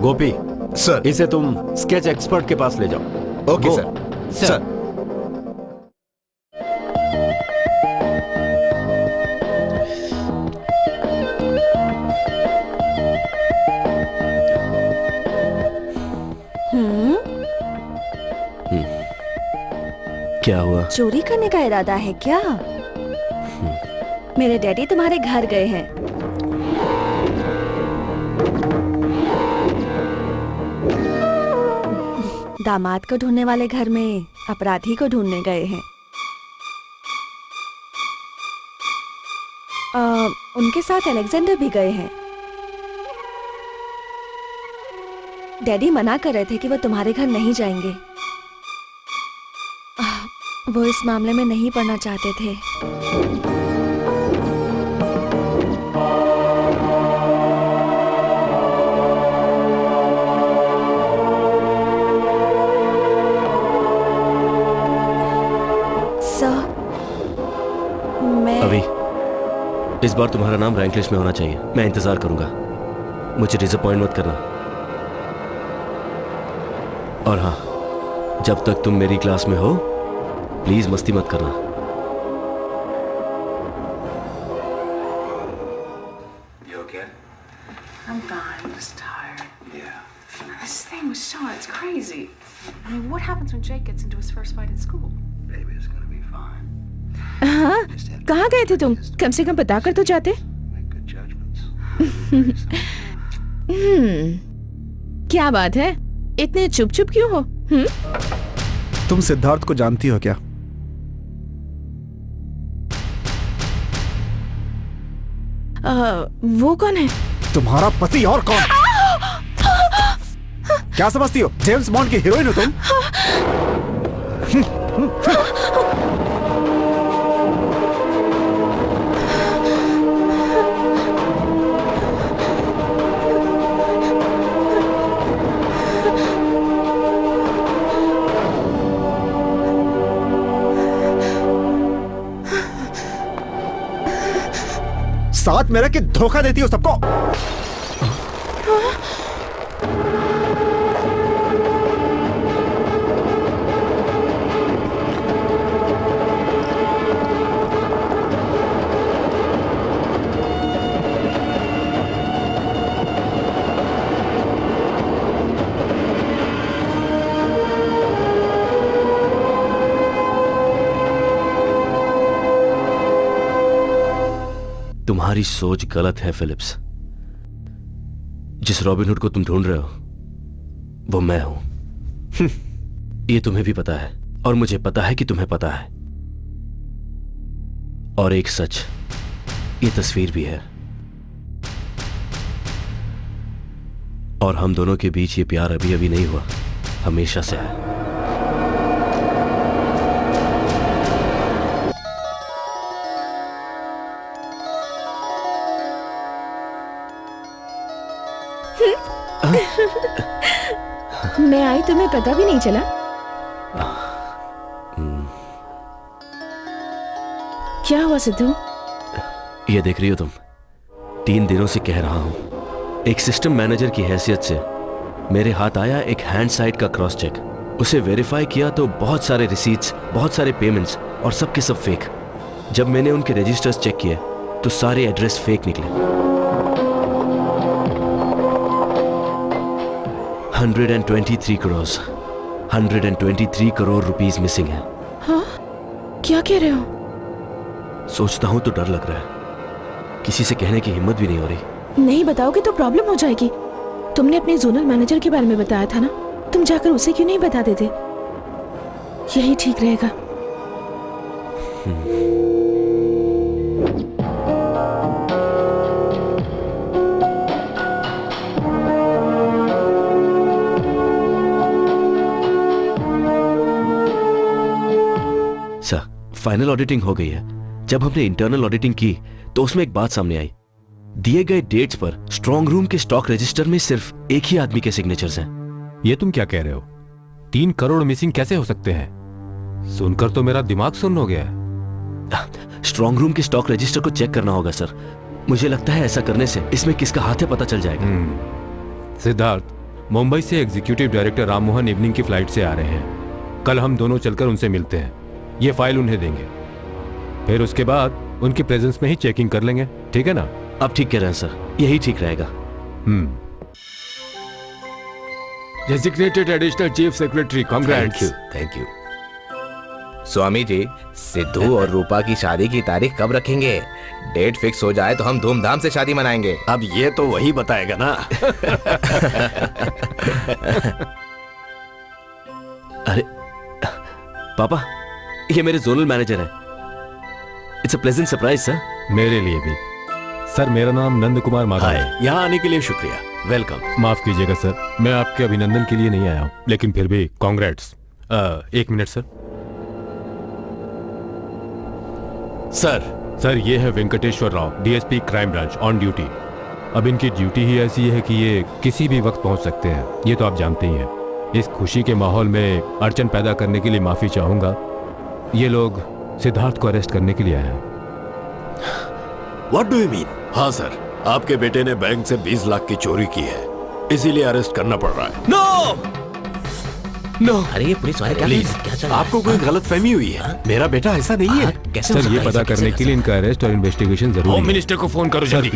गोपी सर, इसे तुम स्केच एक्सपर्ट के पास ले जाओ। Okay go. सर। सर क्या हुआ? चोरी करने का इरादा है क्या? मेरे डैडी तुम्हारे घर गए हैं। दामाद को ढूंढने वाले घर में अपराधी को ढूंढने गए हैं। उनके साथ अलेक्जेंडर भी गए हैं। डैडी मना कर रहे थे कि वो तुम्हारे घर नहीं जाएंगे। वो इस मामले में नहीं पड़ना चाहते थे। सर, मैं अभी इस बार तुम्हारा नाम रैंक लिस्ट में होना चाहिए। मैं इंतजार करूंगा, मुझे डिसअपॉइंट मत करना। और हाँ, जब तक तुम मेरी क्लास में हो प्लीज मस्ती मत करना। You okay? I'm fine. I'm just tired. Yeah. This thing with Sean, it's crazy. I mean, what happens when Jake gets into his first fight at school? Baby, it's gonna be fine. हाँ, कहाँ गए थे तुम? कम से कम बता कर तो जाते। Make good judgments. क्या बात है? इतने चुप चुप क्यों हो? तुम सिद्धार्थ को जानती हो क्या? वो कौन है? तुम्हारा पति और कौन? क्या समझती हो? जेम्स बॉन्ड की हीरोइन हो तुम? साथ मेरा कि धोखा देती हो सबको। तुम्हारी सोच गलत है फिलिप्स। जिस रॉबिनहुड को तुम ढूंढ रहे हो वो मैं हूं। ये तुम्हें भी पता है और मुझे पता है कि तुम्हें पता है। और एक सच, ये तस्वीर भी है। और हम दोनों के बीच ये प्यार अभी अभी नहीं हुआ, हमेशा से है। मैं आई तुम्हें पता भी नहीं चला? क्या हुआ सिद्धू? ये देख रही हो तुम, 3 दिनों से कह रहा हूं, एक सिस्टम मैनेजर की हैसियत से मेरे हाथ आया एक हैंड साइड का क्रॉस चेक। उसे वेरीफाई किया तो बहुत सारे रिसीट्स, बहुत सारे पेमेंट्स और सब के सब फेक। जब मैंने उनके रजिस्टर्स चेक किए तो सारे एड्रेस फेक निकले। 123 करोड़ रुपीस मिसिंग है। हाँ? क्या कह रहे हो? सोचता हूं तो डर लग रहा है, किसी से कहने की हिम्मत भी नहीं हो रही। नहीं बताओगे तो प्रॉब्लम हो जाएगी। तुमने अपने जोनल मैनेजर के बारे में बताया था ना, तुम जाकर उसे क्यों नहीं बता देते? यही ठीक रहेगा। सर, फाइनल ऑडिटिंग हो गई है। जब हमने इंटरनल ऑडिटिंग की तो उसमें एक बात सामने आई। दिए गए डेट्स पर स्ट्रॉन्ग रूम के स्टॉक रजिस्टर में सिर्फ एक ही आदमी के सिग्नेचर्स हैं। ये तुम क्या कह रहे हो? 3 करोड़ मिसिंग कैसे हो सकते हैं? सुनकर तो मेरा दिमाग सुन्न हो गया है। स्ट्रॉन्ग रूम के स्टॉक रजिस्टर को चेक करना होगा सर। मुझे लगता है ऐसा करने से इसमें किसका हाथ है पता चल जाएगा। सिद्धार्थ, मुंबई से executive director Ram Mohan evening की फ्लाइट से आ रहे हैं। कल हम दोनों चलकर उनसे मिलते हैं। ये फाइल उन्हें देंगे, फिर उसके बाद उनकी प्रेजेंस में ही चेकिंग कर लेंगे। ठीक है ना? अब ठीक कह रहे हैं सर, यही ठीक रहेगा। Designated additional chief secretary, congrats. Thank you. Swami ji, Sidhu और रूपा की शादी की तारीख कब रखेंगे? डेट फिक्स हो जाए तो हम धूमधाम से शादी मनाएंगे। अब ये तो वही बताएगा ना। अरे पापा, ये मेरे जोनल मैनेजर है। It's a pleasant surprise sir. मेरे लिए भी। सर, मेरा नाम नंद कुमार माधव है। यहाँ आने के लिए शुक्रिया, वेलकम। माफ कीजिएगा सर, मैं आपके अभिनंदन के लिए नहीं आया हूँ, लेकिन फिर भी कांग्रेट्स। 1 minute sir. सर, ये है Venkateshwar Rao, DSP crime branch, on duty. अब इनकी ड्यूटी ही ऐसी है कि ये किसी भी वक्त पहुंच सकते हैं, ये तो आप जानते ही हैं। इस खुशी के माहौल में अड़चन पैदा करने के लिए माफी चाहूंगा। ये लोग सिद्धार्थ को अरेस्ट करने के लिए आए हैं। What do you mean? हाँ सर, आपके बेटे ने बैंक से 20 लाख की चोरी की है, इसीलिए अरेस्ट करना पड़ रहा है। नो, अरे ये पुलिस वाले प्लीज, आपको कोई गलतफहमी हुई है? मेरा बेटा ऐसा नहीं है। सर, ये पता करने के लिए इनका अरेस्ट और इन्वेस्टिगेशन जरूरी है। मिनिस्टर को फोन करो सर,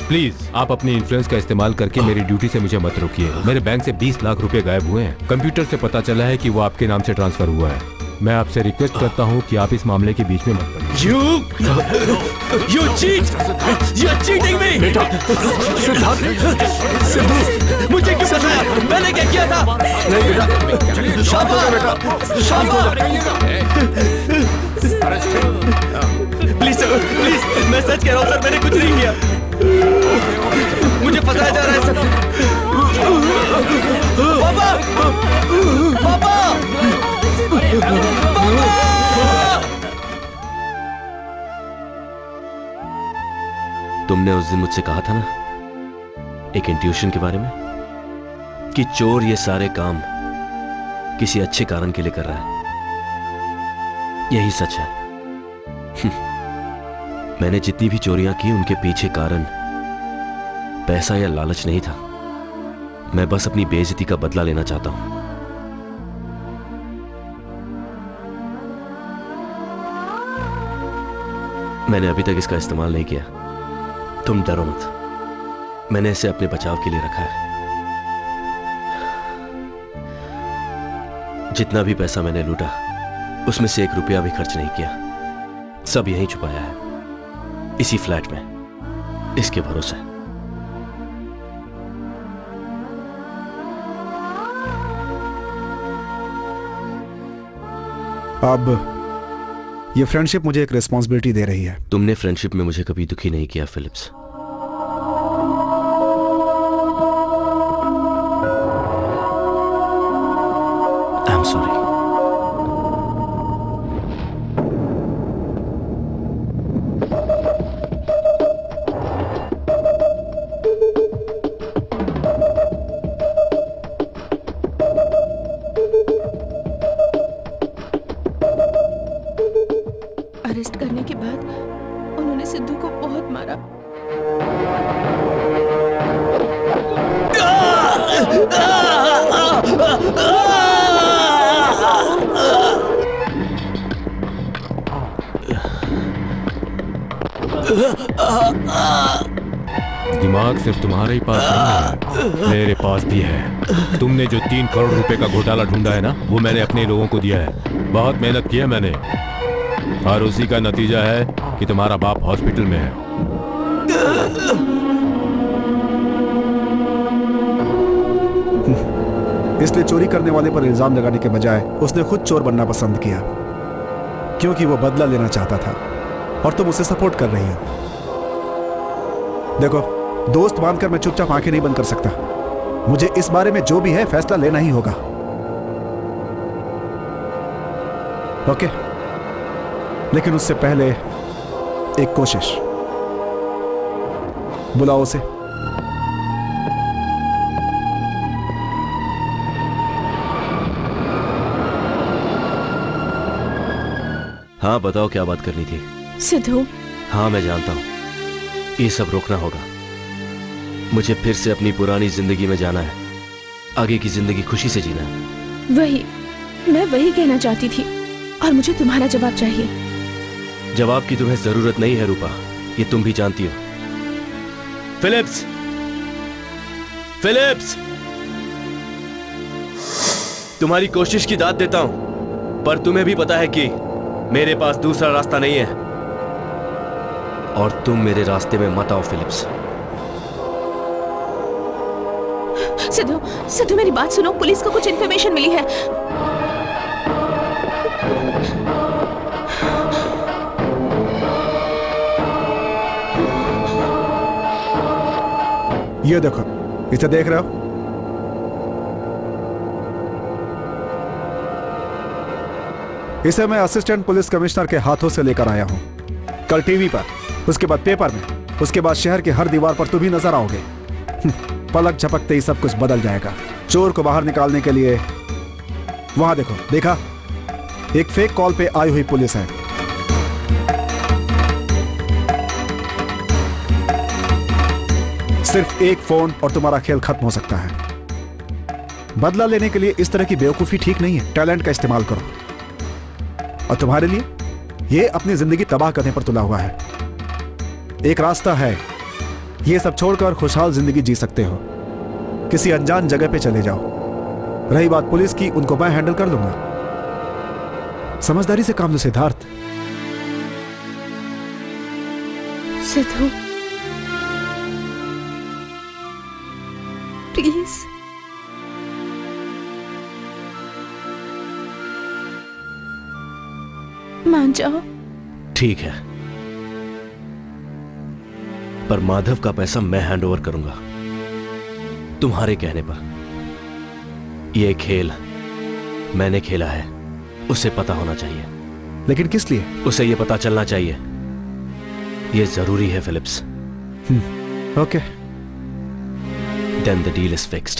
प्लीज आप अपनी इन्फ्लुएंस का इस्तेमाल करके मेरी ड्यूटी से मुझे मत रोकिए। मेरे बैंक से 20 लाख रुपए गायब हुए हैं। कंप्यूटर से पता चला है कि वो आपके नाम से ट्रांसफर हुआ है। मैं आपसे रिक्वेस्ट करता हूँ कि आप इस मामले के बीच में मत पड़िए। You cheat! You're cheating me! बेटा, सिद्धू, मुझे क्यों फंसाया? मैंने क्या किया था? नहीं बेटा, शांत हो जा बेटा, शांत हो जा। प्लीज सर, प्लीज, मैं सच कह रहा हूँ सर, मैंने कुछ नहीं किया। मुझे फंसाया जा रहा है सर। पापा! पापा! तुमने उस दिन मुझसे कहा था ना, एक इंट्यूशन के बारे में, कि चोर ये सारे काम किसी अच्छे कारण के लिए कर रहा है। यही सच है। मैंने जितनी भी चोरियां की उनके पीछे कारण पैसा या लालच नहीं था। मैं बस अपनी बेइज्जती का बदला लेना चाहता हूं। मैंने अभी तक इसका इस्तेमाल नहीं किया। तुम डरो मत, मैंने इसे अपने बचाव के लिए रखा है। जितना भी पैसा मैंने लूटा उसमें से 1 रुपया भी खर्च नहीं किया। सब यहीं छुपाया है, इसी फ्लैट में। इसके भरोसे। अब ये फ्रेंडशिप मुझे एक रिस्पॉन्सिबिलिटी दे रही है। तुमने फ्रेंडशिप में मुझे कभी दुखी नहीं किया Phillips. I am sorry. Arrest करने के बाद उन्होंने सिद्धू को बहुत मारा। दिमाग सिर्फ तुम्हारे ही पास नहीं है, मेरे पास भी है। तुमने जो 3 करोड़ रुपए का घोटाला ढूंढा है ना, वो मैंने अपने लोगों को दिया है। बहुत मेहनत की है मैंने, और उसी का नतीजा है कि तुम्हारा बाप हॉस्पिटल में है। इसलिए चोरी करने वाले पर इल्जाम लगाने के बजाय उसने खुद चोर बनना पसंद किया, क्योंकि वो बदला लेना चाहता था और तुम उसे सपोर्ट कर रही हो। देखो, दोस्त मानकर मैं चुपचाप आंखें नहीं बंद कर सकता। मुझे इस बारे में जो भी है फैसला लेना ही होगा। ओके, लेकिन उससे पहले एक कोशिश। बुलाओ उसे। हाँ बताओ, क्या बात करनी थी? सिद्धू, हाँ मैं जानता हूं, ये सब रोकना होगा। मुझे फिर से अपनी पुरानी जिंदगी में जाना है, आगे की जिंदगी खुशी से जीना है। मैं वही कहना चाहती थी, और मुझे तुम्हारा जवाब चाहिए। जवाब की तुम्हें जरूरत नहीं है रूपा, ये तुम भी जानती हो। फिलिप्स, फिलिप्स, तुम्हारी कोशिश की दाद देता हूं, पर तुम्हें भी पता है कि मेरे पास दूसरा रास्ता नहीं है, और तुम मेरे रास्ते में मत आओ फिलिप्स। सिद्धू मेरी बात सुनो, पुलिस को कुछ इन्फॉर्मेशन मिली है। ये देखो, इसे देख रहे हो? इसे मैं असिस्टेंट पुलिस कमिश्नर के हाथों से लेकर आया हूं। कल टीवी पर, उसके बाद पेपर में, उसके बाद शहर की हर दीवार पर तुम भी नजर आओगे। पलक झपकते ही सब कुछ बदल जाएगा। चोर को बाहर निकालने के लिए वहां देखो, देखा? एक फेक कॉल पे आई हुई पुलिस है। सिर्फ एक फोन और तुम्हारा खेल खत्म हो सकता है। बदला लेने के लिए इस तरह की बेवकूफी ठीक नहीं है। टैलेंट का इस्तेमाल करो। और तुम्हारे लिए ये अपनी जिंदगी तबाह करने पर तुला हुआ है। एक रास्ता है, ये सब छोड़कर खुशहाल जिंदगी जी सकते हो। किसी अनजान जगह पे चले जाओ। रही बात पुलिस की, उनको मैं हैंडल कर लूंगा। समझदारी से काम लो सिद्धार्थ। सिद्धू, प्लीज। मान जाओ। ठीक है, पर माधव का पैसा मैं हैंड ओवर करूंगा, तुम्हारे कहने पर। यह खेल मैंने खेला है, उसे पता होना चाहिए। लेकिन किस लिए? उसे यह पता चलना चाहिए। यह जरूरी है Phillips. Okay. Then the deal is fixed.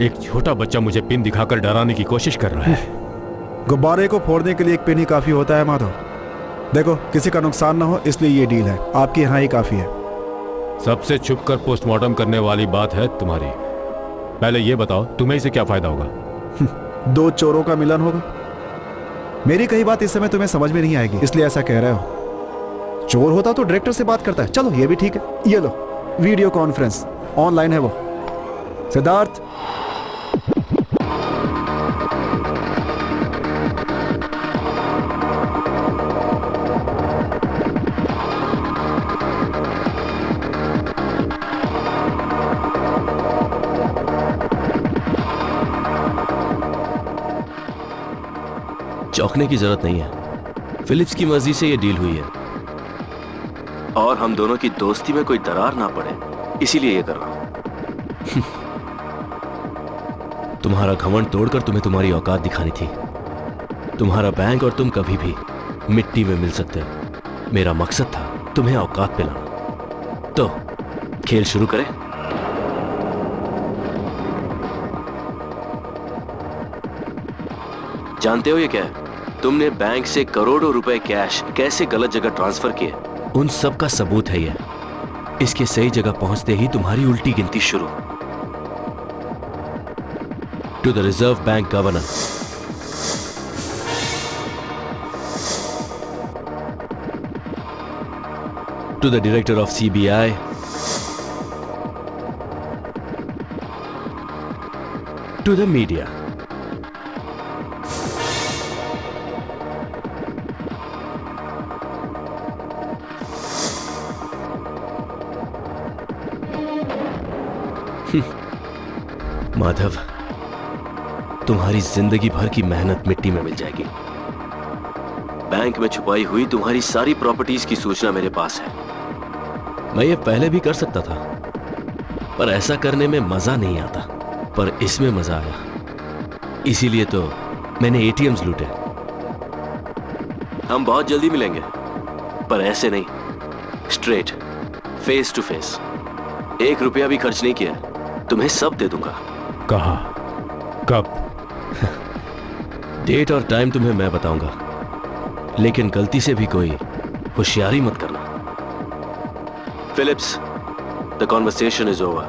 एक छोटा बच्चा मुझे पिन दिखाकर डराने की कोशिश कर रहा है। गुब्बारे को फोड़ने के लिए एक पिन ही काफी होता है माधव। देखो, किसी का नुकसान ना हो इसलिए ये डील है। आपके यहाँ ही काफी है। सबसे छुपकर पोस्टमार्टम करने वाली बात है तुम्हारी। पहले ये बताओ तुम्हें इसे क्या फायदा होगा? दो चोरों का मिलन होगा। मेरी कही बात इस समय तुम्हें समझ में नहीं आएगी, इसलिए ऐसा कह रहे हो। चोर होता तो डायरेक्टर से बात करता है। चलो ये भी ठीक है, ये लो वीडियो कॉन्फ्रेंस, ऑनलाइन है वो। सिद्धार्थ, चौंकने की जरूरत नहीं है। फिलिप्स की मर्जी से ये डील हुई है और हम दोनों की दोस्ती में कोई दरार ना पड़े, इसीलिए ये कर रहा हूं। तुम्हारा घमंड तोड़कर तुम्हें तुम्हारी औकात दिखानी थी। तुम्हारा बैंक और तुम कभी भी मिट्टी में मिल सकते हो। मेरा मकसद था तुम्हें औकात पे लाना। तो खेल शुरू करें। जानते हो ये क्या है? तुमने बैंक से करोड़ों रुपए कैश कैसे गलत जगह ट्रांसफर किए, उन सब का सबूत है ये। इसके सही जगह पहुंचते ही तुम्हारी उल्टी गिनती शुरू। To the Reserve Bank governor, to the director of CBI, to the media. Madhav, तुम्हारी जिंदगी भर की मेहनत मिट्टी में मिल जाएगी। बैंक में छुपाई हुई तुम्हारी सारी प्रॉपर्टीज की सूचना मेरे पास है। मैं ये पहले भी कर सकता था, पर ऐसा करने में मजा नहीं आता, पर इसमें मजा आया। इसीलिए तो मैंने ATMs लूटे। हम बहुत जल्दी मिलेंगे, पर ऐसे नहीं, स्ट्रेट, फेस टू फेस। 1 रुपया भी खर्च नहीं किया, तुम्हें सब दे दूंगा। कहाँ? कब? डेट और टाइम तुम्हें मैं बताऊंगा, लेकिन गलती से भी कोई होशियारी मत करना। Phillips, the conversation is over.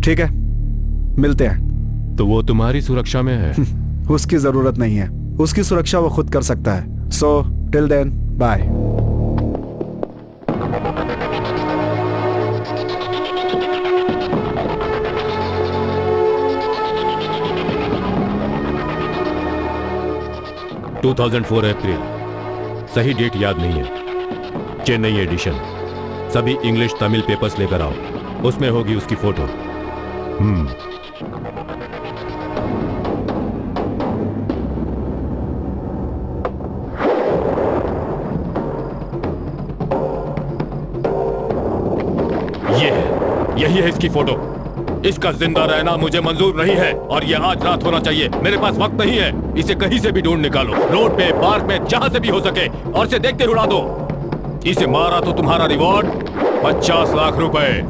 ठीक है, मिलते हैं। तो वो तुम्हारी सुरक्षा में है? उसकी जरूरत नहीं है, उसकी सुरक्षा वो खुद कर सकता है। So till then, bye. April, सही डेट याद नहीं है। चेन्नई एडिशन। सभी इंग्लिश तमिल पेपर्स लेकर आओ, उसमें होगी उसकी फोटो। यही है इसकी फोटो। इसका जिंदा रहना मुझे मंजूर नहीं है और ये आज रात होना चाहिए। मेरे पास वक्त नहीं है, इसे कहीं से भी ढूंढ निकालो, रोड पे, पार्क में, जहां से भी हो सके, और इसे देखते उड़ा दो। इसे मारा तो तुम्हारा रिवॉर्ड 50 लाख रुपए।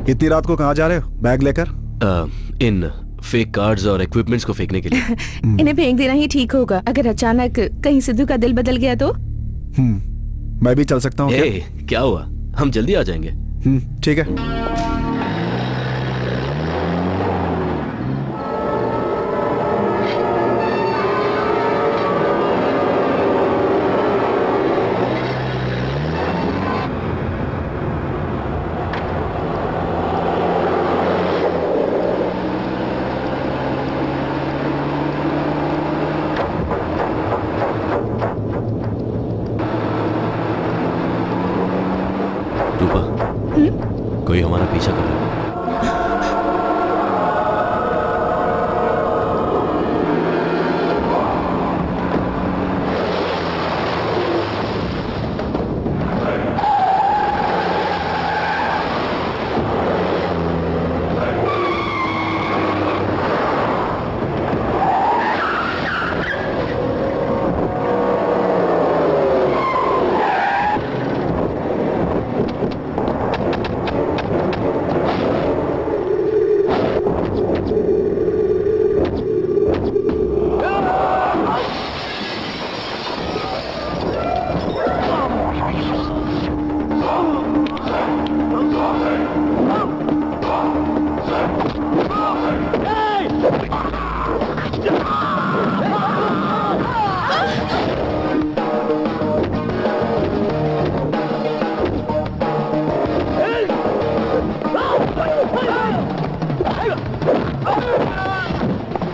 इतनी रात को कहाँ जा रहे हो बैग लेकर? इन फेक कार्ड्स और इक्विपमेंट्स को फेंकने के लिए। इन्हें फेंक देना ही ठीक होगा। अगर अचानक कहीं सिद्धू का दिल बदल गया तो? मैं भी चल सकता हूँ क्या? क्या हुआ, हम जल्दी आ जाएंगे। ठीक है। कोई हमारा पीछा कर रहा है।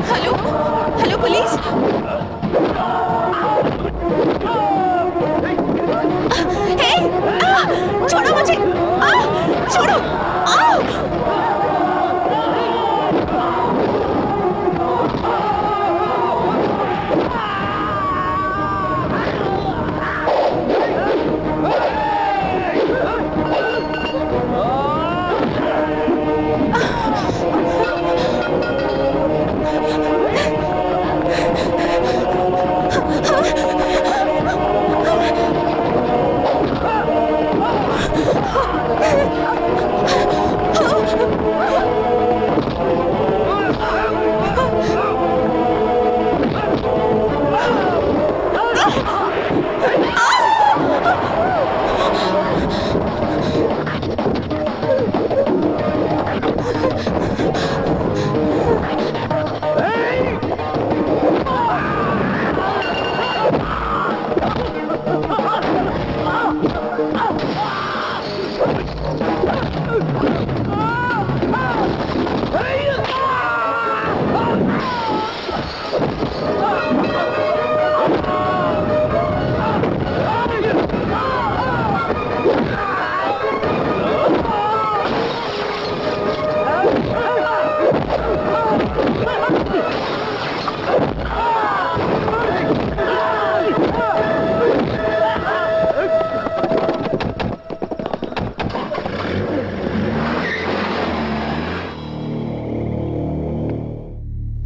Hello hello police. हे, छोड़ो मुझे, छोड़ो।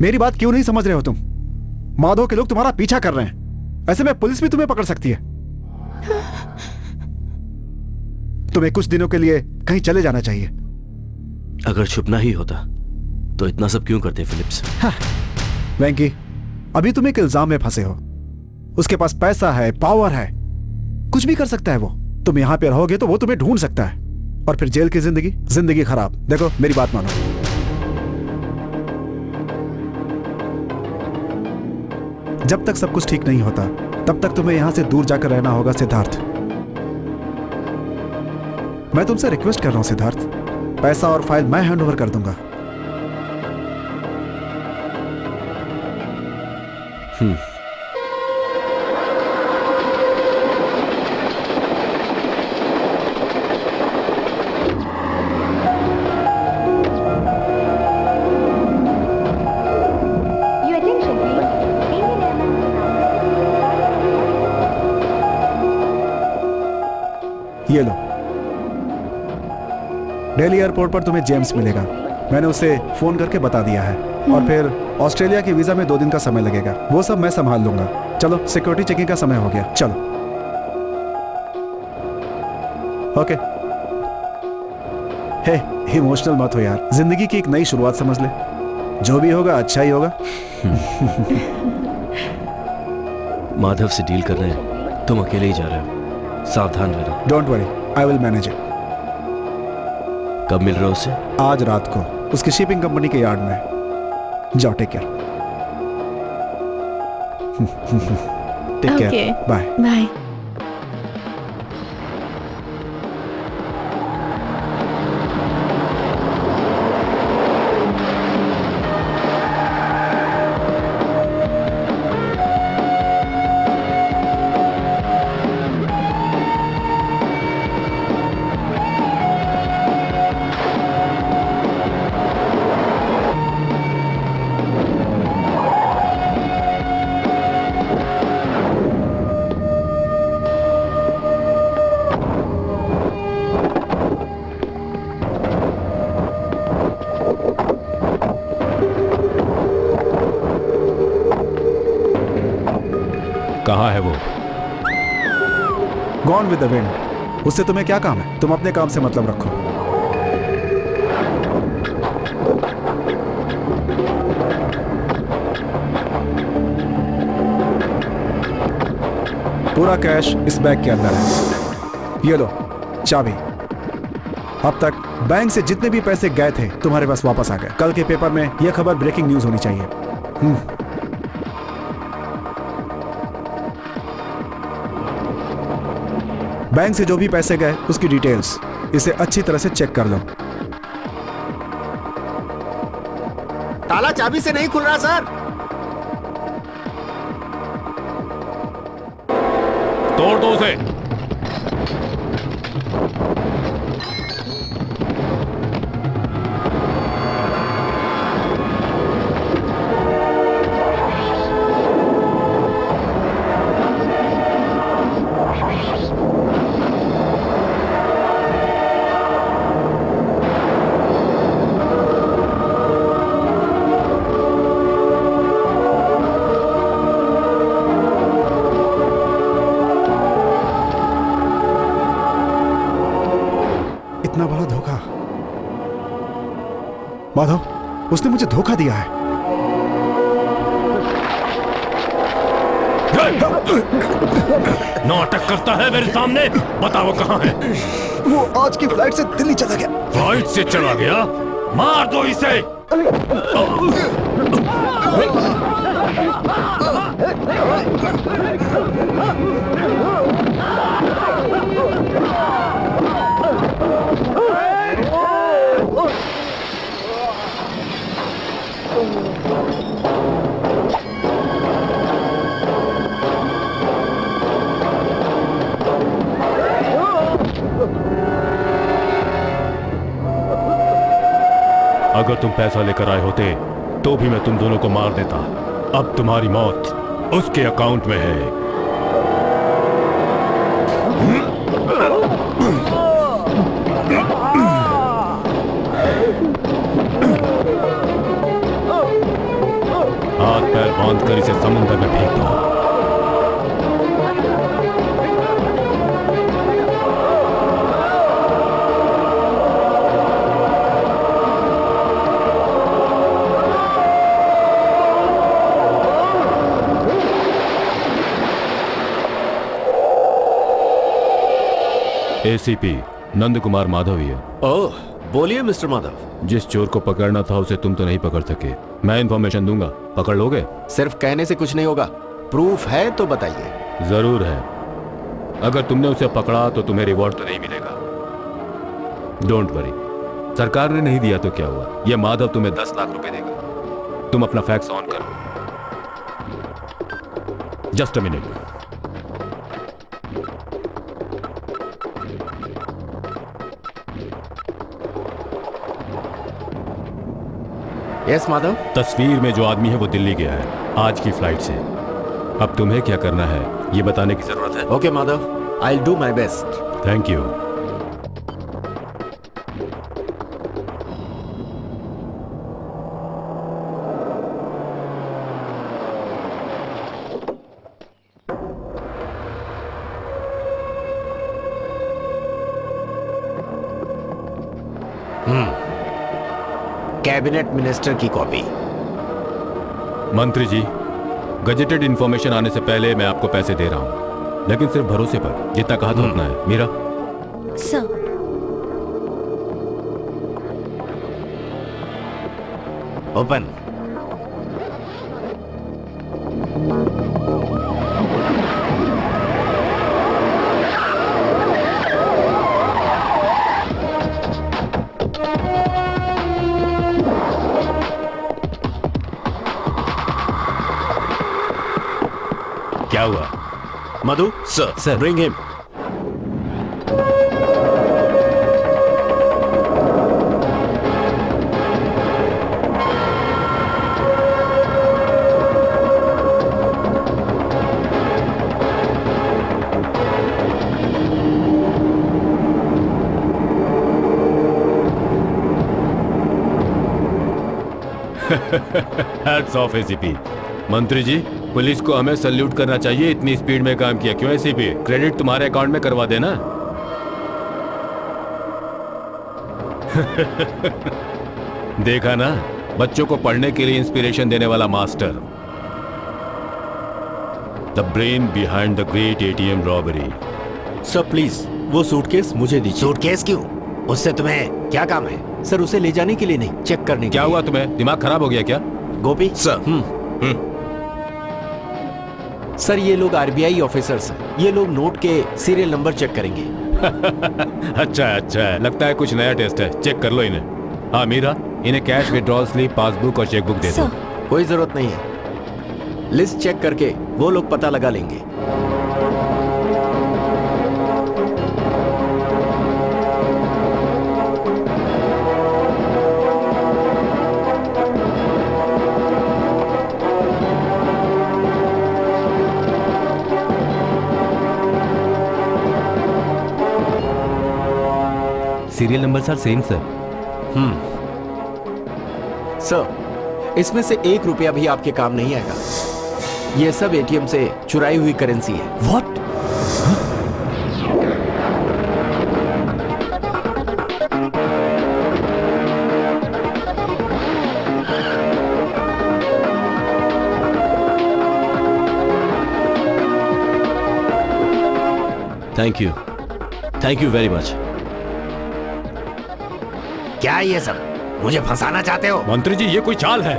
मेरी बात क्यों नहीं समझ रहे हो तुम? माधव के लोग तुम्हारा पीछा कर रहे हैं, ऐसे में पुलिस भी तुम्हें पकड़ सकती है। तुम्हें कुछ दिनों के लिए कहीं चले जाना चाहिए। अगर छुपना ही होता तो इतना सब क्यों करते फिलिप्स? वेंकी, अभी तुम एक इल्जाम में फंसे हो। उसके पास पैसा है, पावर है, कुछ भी कर सकता है वो। तुम यहां पे रहोगे तो वो तुम्हें ढूंढ सकता है, और फिर जेल की जिंदगी खराब। देखो मेरी बात मानो। जब तक सब कुछ ठीक नहीं होता तब तक तुम्हें यहां से दूर जाकर रहना होगा सिद्धार्थ। मैं तुमसे रिक्वेस्ट कर रहा हूं सिद्धार्थ, पैसा और फाइल मैं हैंड ओवर कर दूंगा। ये लो, दिल्ली एयरपोर्ट पर तुम्हें जेम्स मिलेगा। मैंने उसे फोन करके बता दिया है। और फिर ऑस्ट्रेलिया के वीजा में 2 दिन का समय लगेगा, वो सब मैं संभाल लूंगा। चलो, सिक्योरिटी चेकिंग का समय हो गया, चलो। ओके। हे, इमोशनल मत हो यार, जिंदगी की एक नई शुरुआत समझ ले। जो भी होगा अच्छा ही होगा। माधव से डील कर रहे हैं, तुम अकेले ही जा रहे हो, सावधान रहना। Don't worry, I will manage it. कब मिल रहे हो उससे? आज रात को उसकी शिपिंग कंपनी के यार्ड में। जाओ, take care. Take care, bye bye. कहाँ है वो? Gone with the wind. उससे तुम्हें क्या काम है? तुम अपने काम से मतलब रखो। पूरा कैश इस बैग के अंदर है। ये लो चाबी। अब तक बैंक से जितने भी पैसे गए थे तुम्हारे पास वापस आ गए। कल के पेपर में यह खबर ब्रेकिंग न्यूज होनी चाहिए। बैंक से जो भी पैसे गए उसकी डिटेल्स इसे अच्छी तरह से चेक कर लो। ताला चाबी से नहीं खुल रहा सर। तोड़ दो उसे। इतना बड़ा धोखा। माधव, उसने मुझे धोखा दिया है। नाटक करता है मेरे सामने। बताओ कहाँ है? वो आज की फ्लाइट से दिल्ली चला गया। फ्लाइट से चला गया? मार दो इसे। अगर तुम पैसा लेकर आए होते तो भी मैं तुम दोनों को मार देता। अब तुम्हारी मौत उसके अकाउंट में है। हाथ पैर बांधकर इसे समुद्र में फेंक दो। एसीपी नंद कुमार माधव ही है। ओह, बोलिए मिस्टर माधव। जिस चोर को पकड़ना था उसे तुम तो नहीं पकड़ सके। मैं इंफॉर्मेशन दूंगा, पकड़ लोगे? सिर्फ कहने से कुछ नहीं होगा, प्रूफ है तो बताइए। जरूर है। अगर तुमने उसे पकड़ा तो तुम्हें रिवॉर्ड तो नहीं मिलेगा। डोंट वरी, सरकार ने नहीं दिया तो क्या हुआ, यह माधव तुम्हें 10 लाख रुपए देगा। तुम अपना फैक्स ऑन करो। Just a minute. Yes Madhav. तस्वीर में जो आदमी है वो दिल्ली गया है आज की फ्लाइट से। अब तुम्हें क्या करना है ये बताने की जरूरत है। Okay Madhav, I will do my best. Thank you. Cabinet minister की कॉपी। मंत्री जी, गजेटेड इंफॉर्मेशन आने से पहले मैं आपको पैसे दे रहा हूं, लेकिन सिर्फ भरोसे पर। जितना कहा था उतना है। मीरा। सर। ओपन। क्या हुआ? Madhu sir bring him. Hats off, ACP. मंत्री जी, पुलिस को हमें सल्यूट करना चाहिए, इतनी स्पीड में काम किया। क्यों एसीपी? क्रेडिट तुम्हारे अकाउंट में करवा देना। देखा ना, बच्चों को पढ़ने के लिए इंस्पिरेशन देने वाला master. The brain behind the great ATM robbery. Sir please वो सूटकेस मुझे दीजिए। सूटकेस क्यों? उससे तुम्हें क्या काम है? सर उसे ले जाने के लिए नहीं, चेक करने के क्या लिए। हुआ तुम्हें? दिमाग खराब हो गया क्या? गोपी सर। सर ये लोग आरबीआई ऑफिसर्स हैं। ये लोग नोट के सीरियल नंबर चेक करेंगे। अच्छा है, लगता है कुछ नया टेस्ट है। चेक कर लो इन्हें। हाँ मीरा, इन्हें कैश विड्रॉल स्लिप, पासबुक और चेकबुक दे दो। कोई जरूरत नहीं है, लिस्ट चेक करके वो लोग पता लगा लेंगे। Serial number sir same sir. Sir इसमें से 1 रुपया भी आपके काम नहीं आएगा। ये सब एटीएम से चुराई हुई करेंसी है। What? Thank you very much. क्या ये सब? मुझे फंसाना चाहते हो? मंत्री जी, ये कोई चाल है।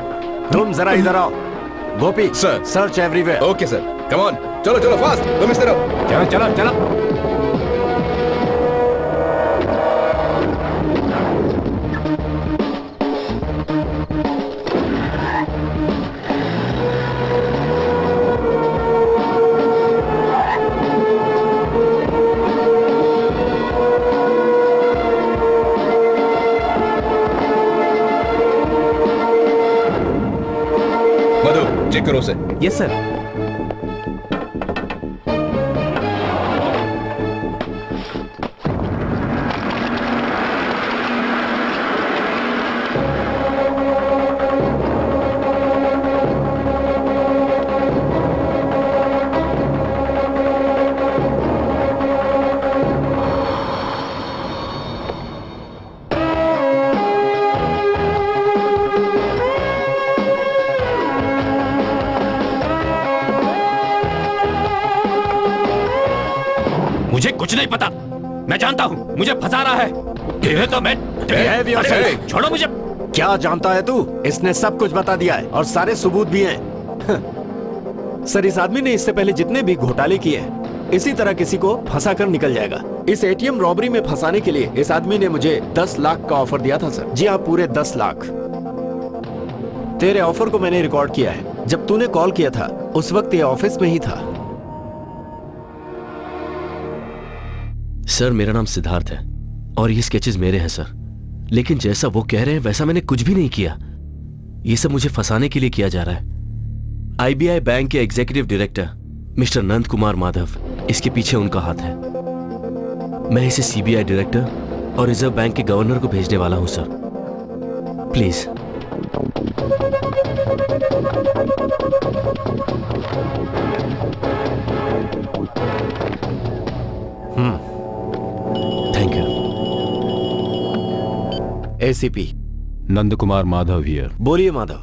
तुम जरा इधर आओ। Gopi sir. Search everywhere. Okay sir, come on, चलो फास्ट, तुम इस तरफ। चलो। मधु, चेक करो उसे। Yes sir. मुझे कुछ नहीं पता। मैं जानता हूँ मुझे फंसा रहा है। तेरे तो मैं yourself. छोड़ो मुझे। क्या जानता है तू? इसने सब कुछ बता दिया है और सारे सबूत भी हैं। सर इस आदमी ने इससे पहले जितने भी घोटाले किए हैं, इसी तरह किसी को फंसा कर निकल जाएगा। इस एटीएम रॉबरी में फंसाने के लिए इस आदमी ने मुझे 10 लाख का ऑफर दिया था सर। जी हाँ, पूरे 10 लाख। तेरे ऑफर को मैंने रिकॉर्ड किया है। जब तूने कॉल किया था उस वक्त ये ऑफिस में ही था। सर मेरा नाम सिद्धार्थ है और ये स्केचेस मेरे हैं सर, लेकिन जैसा वो कह रहे हैं वैसा मैंने कुछ भी नहीं किया। ये सब मुझे फंसाने के लिए किया जा रहा है। आईबीआई बैंक के executive director mister Nand Kumar Madhav, इसके पीछे उनका हाथ है। मैं इसे सीबीआई डायरेक्टर और रिजर्व बैंक के गवर्नर को भेजने वाला हूं sir. Please. Thank you. ACP Nand Kumar Madhav here. बोलिए Madhav.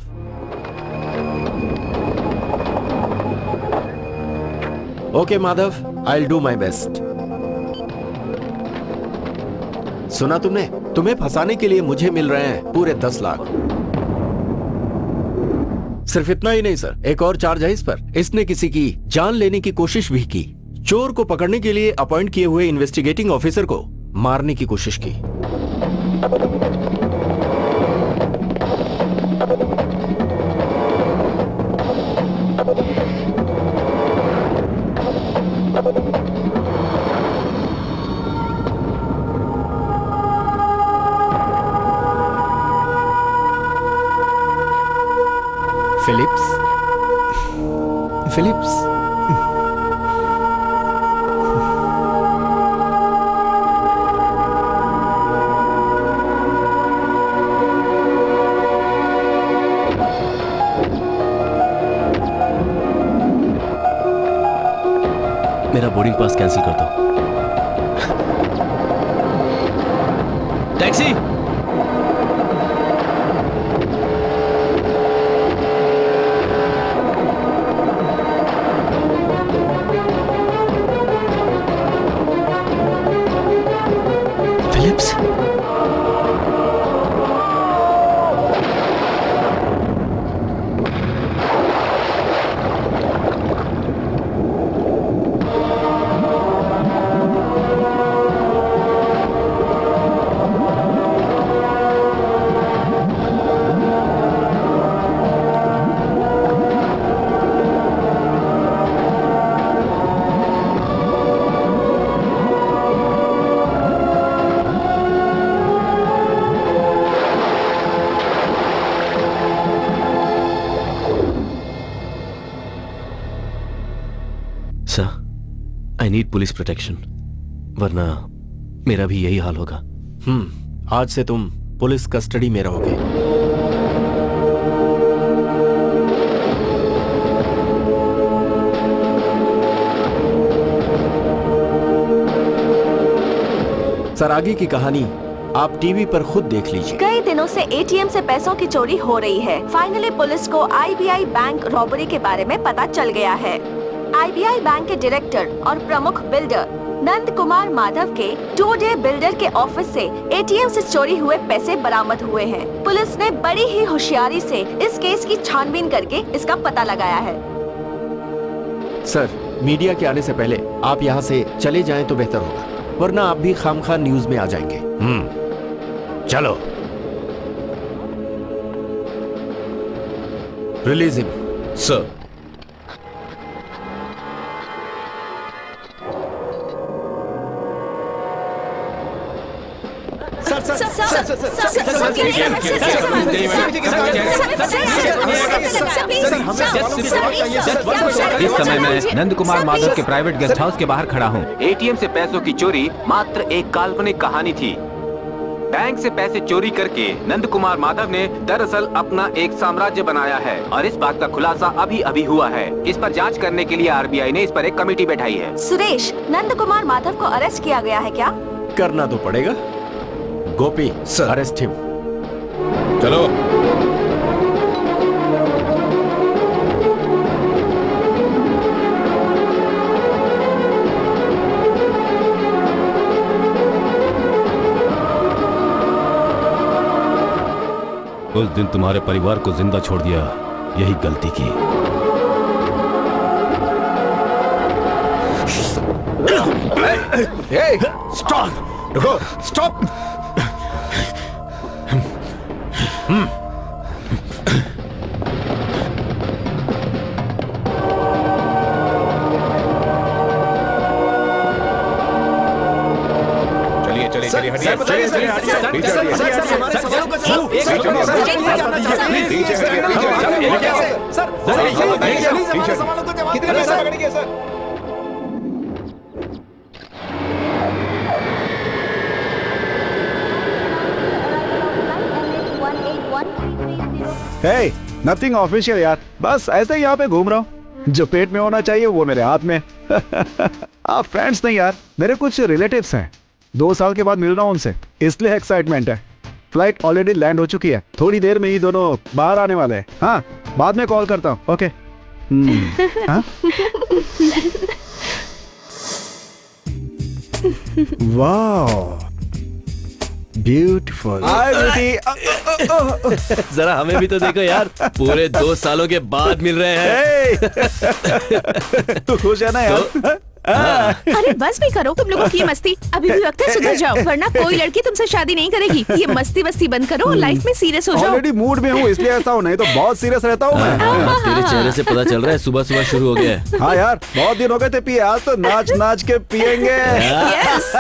Okay Madhav, I will do my best. सुना तुमने? तुम्हें फंसाने के लिए मुझे मिल रहे हैं पूरे 10 लाख। सिर्फ इतना ही नहीं सर, एक और चार्ज है इस पर। इसने किसी की जान लेने की कोशिश भी की। चोर को पकड़ने के लिए अपॉइंट किए हुए इन्वेस्टिगेटिंग ऑफिसर को मारने की कोशिश की। फिलिप्स मेरा बोर्डिंग पास कैंसिल कर दो। Taxi. Phillips. Sir, I need police protection, वरना मेरा भी यही हाल होगा। आज से तुम पुलिस कस्टडी में रहोगे। सर, आगे की कहानी आप टीवी पर खुद देख लीजिए। कई दिनों से एटीएम से पैसों की चोरी हो रही है। फाइनली पुलिस को आईबीआई बैंक रॉबरी के बारे में पता चल गया है। आईबीआई बैंक के डायरेक्टर और प्रमुख बिल्डर नंद कुमार माधव के 2 डे बिल्डर के ऑफिस से एटीएम से चोरी हुए पैसे बरामद हुए हैं। पुलिस ने बड़ी ही होशियारी से इस केस की छानबीन करके इसका पता लगाया है। सर, मीडिया के आने से पहले आप यहाँ से चले जाएं तो बेहतर होगा, वरना आप भी खामखा न्यूज में आ जाएंगे। चलो। Release him. सर। इस समय मैं नंद कुमार माधव के प्राइवेट गेस्ट हाउस के बाहर खड़ा हूँ। एटीएम से पैसों की चोरी मात्र एक काल्पनिक कहानी थी। बैंक से पैसे चोरी करके नंद कुमार माधव ने दरअसल अपना एक साम्राज्य बनाया है और इस बात का खुलासा अभी अभी हुआ है। इस पर जांच करने के लिए आरबीआई ने इस पर एक कमेटी बैठाई है। सुरेश, नंद कुमार माधव को अरेस्ट किया गया है क्या? करना तो पड़ेगा। गोपी, अरेस्ट हिम। चलो। उस दिन तुम्हारे परिवार को जिंदा छोड़ दिया, यही गलती की। स्टॉप! रुको! स्टॉप! Hey, nothing official यार, बस ऐसे ही यहाँ पे घूम रहा हूँ। जो पेट में होना चाहिए वो मेरे हाथ में। आप फ्रेंड्स नहीं यार, मेरे कुछ रिलेटिव्स हैं। 2 साल के बाद मिल रहा हूँ उनसे, इसलिए एक्साइटमेंट है। फ्लाइट ऑलरेडी लैंड हो चुकी है, थोड़ी देर में ही दोनों बाहर आने वाले हैं। हाँ, बाद में कॉल करता हूँ। ओके। हाँ? वाह, ब्यूटीफुल। हाय ब्यूटी। जरा हमें भी तो देखो यार, पूरे 2 सालों के बाद मिल रहे हैं। तू खुश है ना यार? अरे बस भी करो तुम लोगों की ये मस्ती। अभी भी वक्त है, सुधर जाओ, वरना कोई लड़की तुमसे शादी नहीं करेगी। ये मस्ती वस्ती बंद करो और लाइफ में सीरियस हो जाओ। ऑलरेडी मूड में हूँ इसलिए ऐसा हूँ, नहीं तो बहुत सीरियस रहता हूँ मैं। तेरे चेहरे से पता चल रहा है सुबह सुबह शुरू हो गया है। हाँ यार, बहुत दिन हो गए थे पिए, आज तो नाच नाच के पिएंगे। यस।